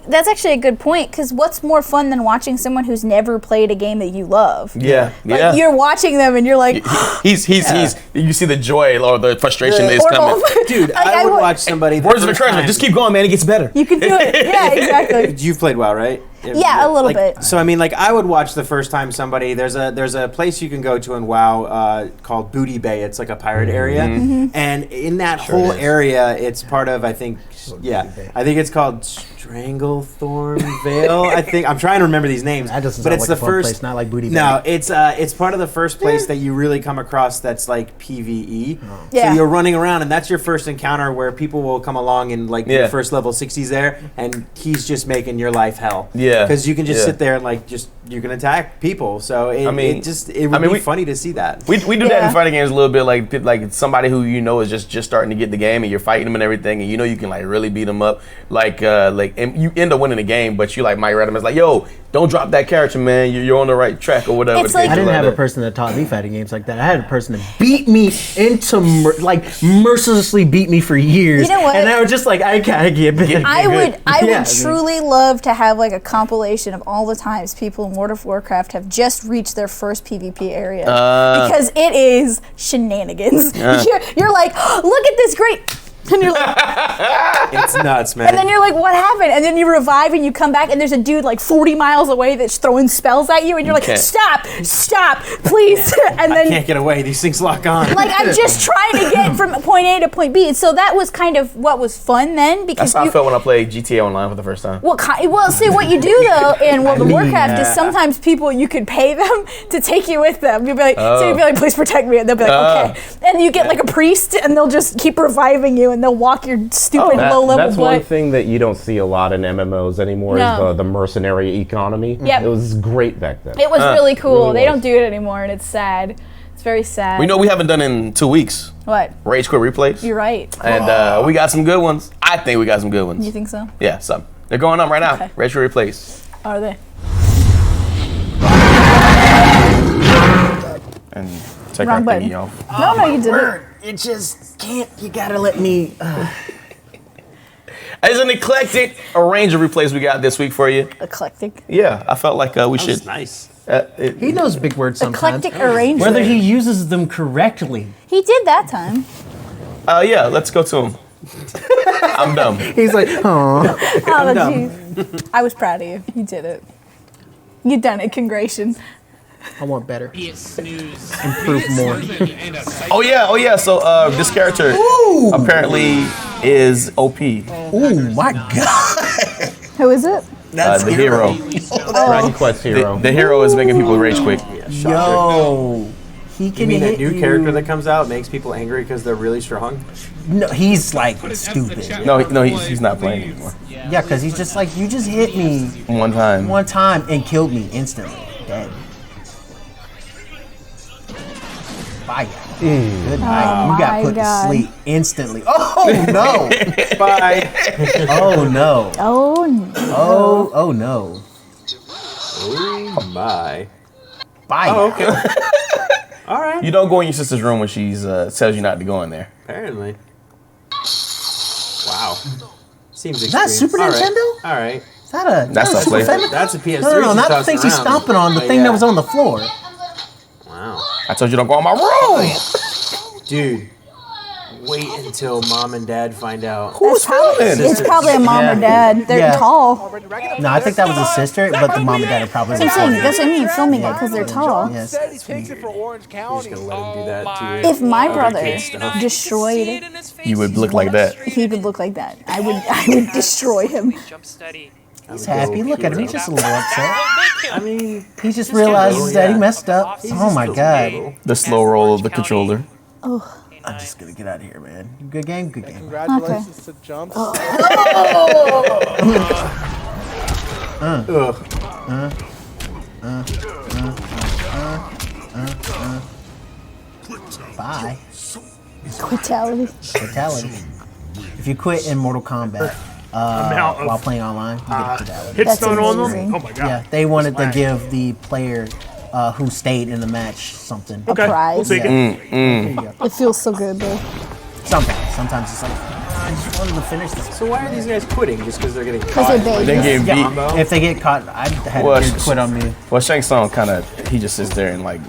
that's actually a good point, because what's more fun than watching someone who's never played a game that you love? Yeah, Like yeah. you're watching them and you're like, He's you see the joy or the frustration is or coming. both. Dude, Like, I would would- watch somebody. Words of encouragement. Just keep going, man. It gets better. You can do it. Yeah, exactly. You've played WoW, right? Yeah, a little Like, bit. So I mean, like I would watch the first time somebody. There's a place you can go to in WoW called Booty Bay. It's like a pirate area, and in that whole area, it's part of I think it's called Stranglethorn Vale. I think I'm trying to remember these names. That doesn't but sound it's like the a fun first place, not like Booty Bay. No, it's part of the first place that you really come across that's like PVE. Yeah. So you're running around, and that's your first encounter where people will come along and like Yeah. the first level 60s there, and he's just making your life hell. Yeah. Because you can just Yeah. sit there and like you can attack people. So it would be funny to see that. We do that in fighting games a little bit, like somebody who you know is just starting to get the game, and you're fighting them and everything, and you know you can like really beat them up, and you end up winning the game, but you like Mike Radimus is like, yo, don't drop that character, man. You're on the right track or whatever. It's like- I didn't have a person that taught me fighting games like that. I had a person that beat me into mercilessly beat me for years. You know what? And I was just like, I gotta get better. I Yeah, would truly love to have like a compilation of all the times people in World of Warcraft have just reached their first PvP area, because it is shenanigans. You're like, oh, look at this great. And you're like, It's nuts, man. and then you're like, what happened? And then you revive and you come back and there's a dude like 40 miles away that's throwing spells at you, and you're like, Okay. stop, please. And I then can't get away. These things lock on. like I'm just trying to get from point A to point B. So that was kind of what was fun then, because That's how I felt when I played GTA Online for the first time. Well, see, what you do though in World of Warcraft is sometimes people, you could pay them to take you with them. You'll be like, so you'd be like, please protect me, and they'll be like, okay. And you get like a priest, and they'll just keep reviving you, and they'll walk your stupid low level That's one butt. thing that you don't see a lot in MMOs anymore No. is the mercenary economy. Yep. It was great back then. It was really cool. really They was. don't do it anymore, and it's sad. It's very sad. We know we haven't done in 2 weeks. What? Rage Quit Replays. You're right. And we got some good ones. I think we got some good ones. You think so? Yeah, some. They're going on right now. Okay. Ready to replace. Are they? And take Wrong our thingy button. off. No, you did it. It just can't. You gotta let me. It's an eclectic range of replays we got this week for you. Eclectic. Yeah, I felt like we should. Nice. He knows big words sometimes. Eclectic arrangement. Whether he uses them correctly. He did that time. Yeah, let's go to him. I'm dumb. He's like, oh. Oh, jeez. I was proud of you. You did it. You done it. Congratulations. I want better. Improve more. Oh yeah. So this character apparently is OP. Oh my god. Who is it? The hero. Dragon Quest hero. The hero is making people rage quit. Yo. He You can mean hit that new you. character that comes out makes people angry because they're really strong? No, he's like stupid. No, he's not playing anymore. Yeah, because he's just like, you just hit me One time. one time and killed me instantly. Dead. Bye. Good night. You got my put God. to sleep instantly. Oh no. Bye. Oh no. Oh, no. Oh no. Bye. Bye. Oh, okay. All right. You don't go in your sister's room when she tells you not to go in there. Apparently. Wow. Seems Is that extreme. Super All right. Nintendo? All right. Is that a That's a Super play. Famicom? That's a PS3. No, not the she's thing she's tossing around. stomping on, the But thing yeah. that was on the floor. Wow. I told you don't go in my room. Dude, wait until mom and dad find out. Who's filming? It's probably a mom or dad. They're Yeah. tall. No, I think that was a sister, but the mom and dad are probably That's what I'm saying. That's what I mean. Filming it because they're tall. Yes. You're just gonna let him do that to you. If my brother kid stuff. destroyed, You would look like that. he would look like that. I would destroy him. He's happy. Look at him. He's just a little upset. I mean, He just realizes that he messed up. Oh my god. The slow roll of the controller. I'm just gonna get out of here, man. Good game, good game. Congratulations to Jumps. Bye. Fatality. Fatality. If you quit in Mortal Kombat while playing online, you get a fatality. Hit That's stun on amazing. them. Oh my god. Yeah, they wanted to give the player who stayed in the match something. Okay, prize. we'll take it. There you go. It feels so good, though. Sometimes it's like, I just wanted to finish this. so why are these guys quitting? Just because they're getting Because caught? they're They babies. get beat. Combo? If they get caught, I had Well, a dude quit on me. Well, Shang Tsung kind of, he just sits there and like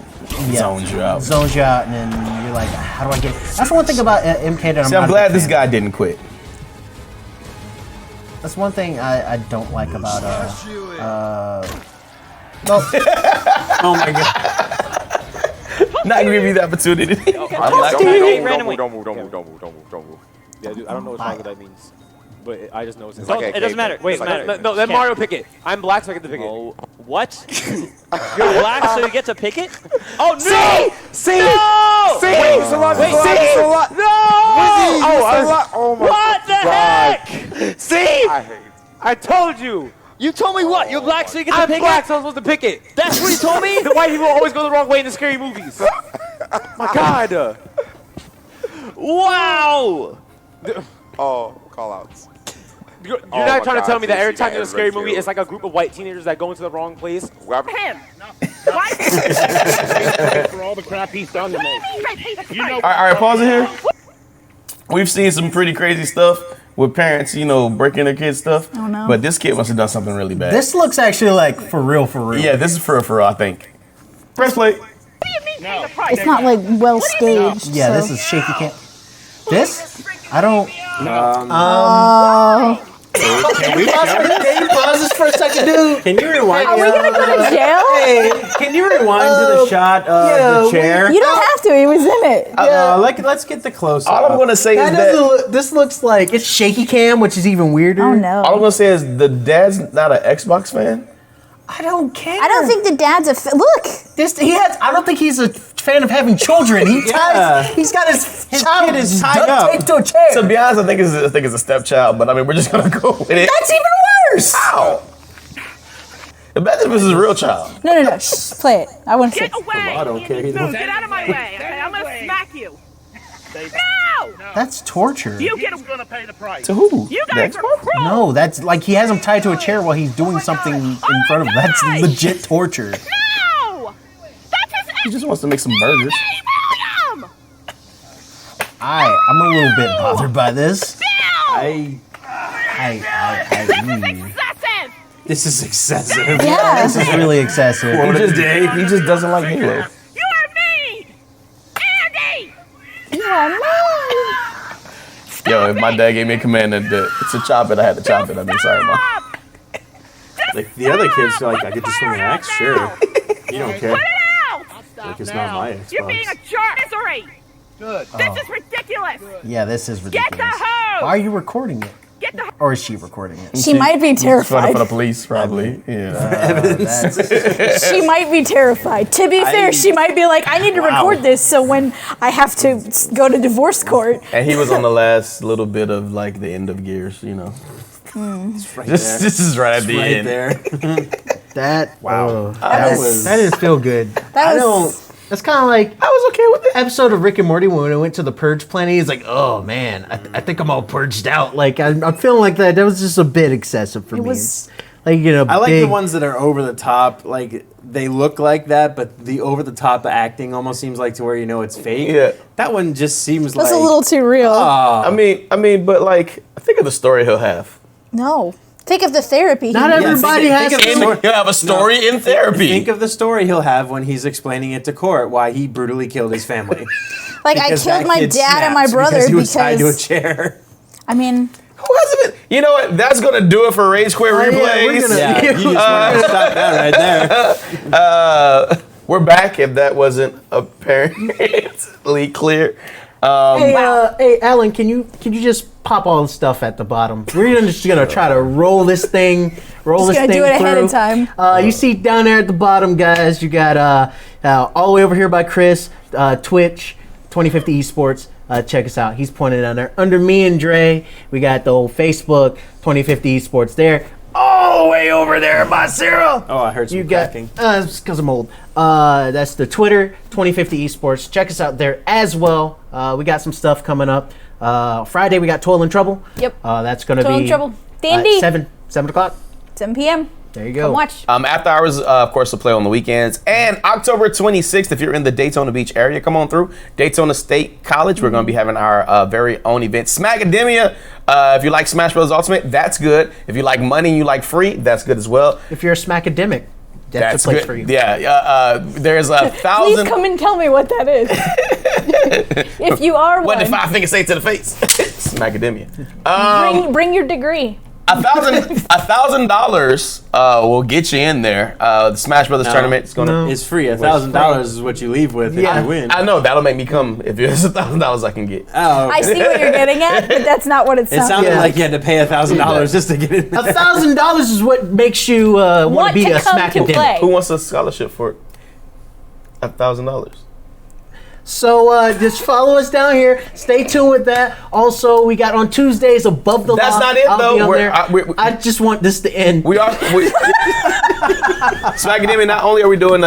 zones you out. Zones you out, and then you're like, how do I get? That's the one thing about MK that See, I'm I'm not a glad big this fan guy didn't quit. of. That's one thing I don't like about Oh my god. Not gonna give you the opportunity. Don't move. Yeah, dude, I don't know what song that means, but I just know it's like It doesn't matter. Wait, no, let Mario pick it. I'm black, so I get to pick it. What? You're black, so you get to pick it? Oh no! See! No! See! Wait, Wait, see? No! Oh, my what the heck? See! I told you! You told me what? You're black, so you get to I'm pick black, it? so I'm supposed to pick it. That's what you told me? The white people always go the wrong way in the scary movies. My God! Wow! Oh, call outs. You're Oh not my trying to God, tell me that every JC time got you're in a scary everybody movie, it's like a group of white teenagers that go into the wrong place? Grab For all the crap he's done to me. You know, All right, pause it here. We've seen some pretty crazy stuff with parents, breaking their kids' stuff. Oh, no. But this kid must have done something really bad. This looks actually like for real, for real. Yeah, this is for real, I think. Press play. It's not like well staged. Yeah, so. this is shaky cam. This? I don't. Can we pause this for a second, dude? Can you rewind? Are we gonna go to jail? Hey, can you rewind to the shot of the chair? You don't have to. He was in it. Let's get the close up. All I'm gonna say is That that doesn't look, this looks like it's shaky cam, which is even weirder. Oh no. all I'm gonna say is the dad's not an Xbox fan. I don't care. I don't think the dad's look. I don't think he's a fan of having children. He's got his child kid is tied up. taped to a chair. To be honest, I think it's a stepchild, but I mean we're just gonna go with it. That's even worse. How? Imagine if this is a real child. No. Shh, play it. I want to see. I don't care either. Get out of my way. Okay, I'm gonna smack you. No! That's torture. You get him gonna pay the price. To who? You guys are cruel. No, that's like he has him tied to a chair while he's doing something in front of him. That's legit torture. No! He just wants to make some burgers. I'm a little bit bothered by this. This is excessive. Yeah. This is really excessive. He just doesn't like Halo. Yo, if my dad gave me a command that to chop it, I had to chop it. I mean, sorry, Mom. Like the other kids are like, I get to swing an axe? Sure. You don't care. Like it's not my Xbox. You're being a jerk. Misery. Good. This is ridiculous. Yeah, this is ridiculous. Get the hose. Why are you recording it? Get the. Or is she recording it? She might be terrified. For the police, probably. Yeah. She might be terrified. To be fair, she might be like, I need to record this so when I have to go to divorce court. And he was on the last little bit of like the end of Gears, you know. Right This is right at the right end. there. That didn't feel good. That's kind of like I was okay with it. Episode of Rick and Morty when I went to the purge plenty. He's like, oh man, I think I'm all purged out. Like I'm feeling like that. That was just a bit excessive for me. Was, like I like the ones that are over the top. Like they look like that, but the over the top acting almost seems like to where you know it's fake. Yeah. That one just seems like that's a little too real. I mean, but like think of the story he'll have. No. Think of the therapy. Not everybody has. He'll have a story in therapy. Think of the story he'll have when he's explaining it to court why he brutally killed his family. Like I killed my dad and my brother because he was tied to a chair. I mean, who hasn't been? You know what? That's gonna do it for Rage Quit Replays. You just want to stop that right there. We're back. If that wasn't apparently clear. Hey, Alan, can you just pop all the stuff at the bottom? We're just gonna try to roll this thing. Just gonna do it ahead of time. You see down there at the bottom, guys. You got all the way over here by Chris, Twitch, 2050 Esports. Check us out. He's pointing down there. Under me and Dre, we got the old Facebook, 2050 Esports there. All the way over there by Cyril. Oh, I heard some cracking. It's because I'm old. That's the Twitter, 2050 Esports. Check us out there as well. We got some stuff coming up. Friday, we got Toil and Trouble. Yep. That's going to be Toil and Trouble. D&D. 7 o'clock. 7 p.m. There you go. Come watch. After hours, of course, will play on the weekends. And October 26th, if you're in the Daytona Beach area, come on through. Daytona State College. We're going to be having our very own event. Smackademia. If you like Smash Bros. Ultimate, that's good. If you like money and you like free, that's good as well. If you're a Smackademic, that's the place good for you. Yeah. There's 1,000. Please come and tell me what that is. If you are What one. did 5 fingers say to the face? Smackademia. Bring your degree. $1,000 will get you in there. The Smash Brothers tournament is gonna. It's free. $1,000 is what you leave with if you win. I know that'll make me come. If there's $1,000 I can get. Oh, okay. I see what you're getting at, but that's not what it sounds. It sounded like you had to pay $1,000 just to get in there. $1,000 is what makes you want to be a Smackademic. Who wants a scholarship for it? $1,000. So just follow us down here. Stay tuned with that. Also, we got on Tuesdays Above the Law. That's not it, though. I just want this to end. Smackademia. Not only are we doing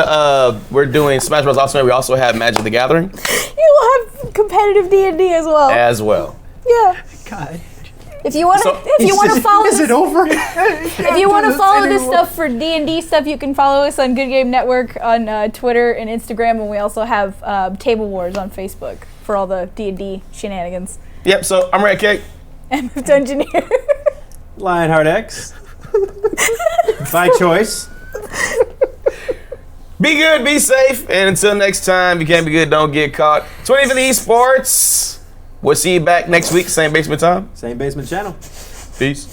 we're doing Smash Bros. Ultimate, we also have Magic the Gathering You will have competitive D&D as well. as well. Yeah. God. If you want to, follow, is it over? If you want to follow this stuff for D&D stuff, you can follow us on Good Game Network on Twitter and Instagram, and we also have Table Wars on Facebook for all the D&D shenanigans. Yep. So I'm Red Cake. MF Dungeoneer. Lionheart X. By choice. Be good, be safe, and until next time, you can't be good, don't get caught. 2050 Esports. We'll see you back next week, same basement time. Same basement channel. Peace.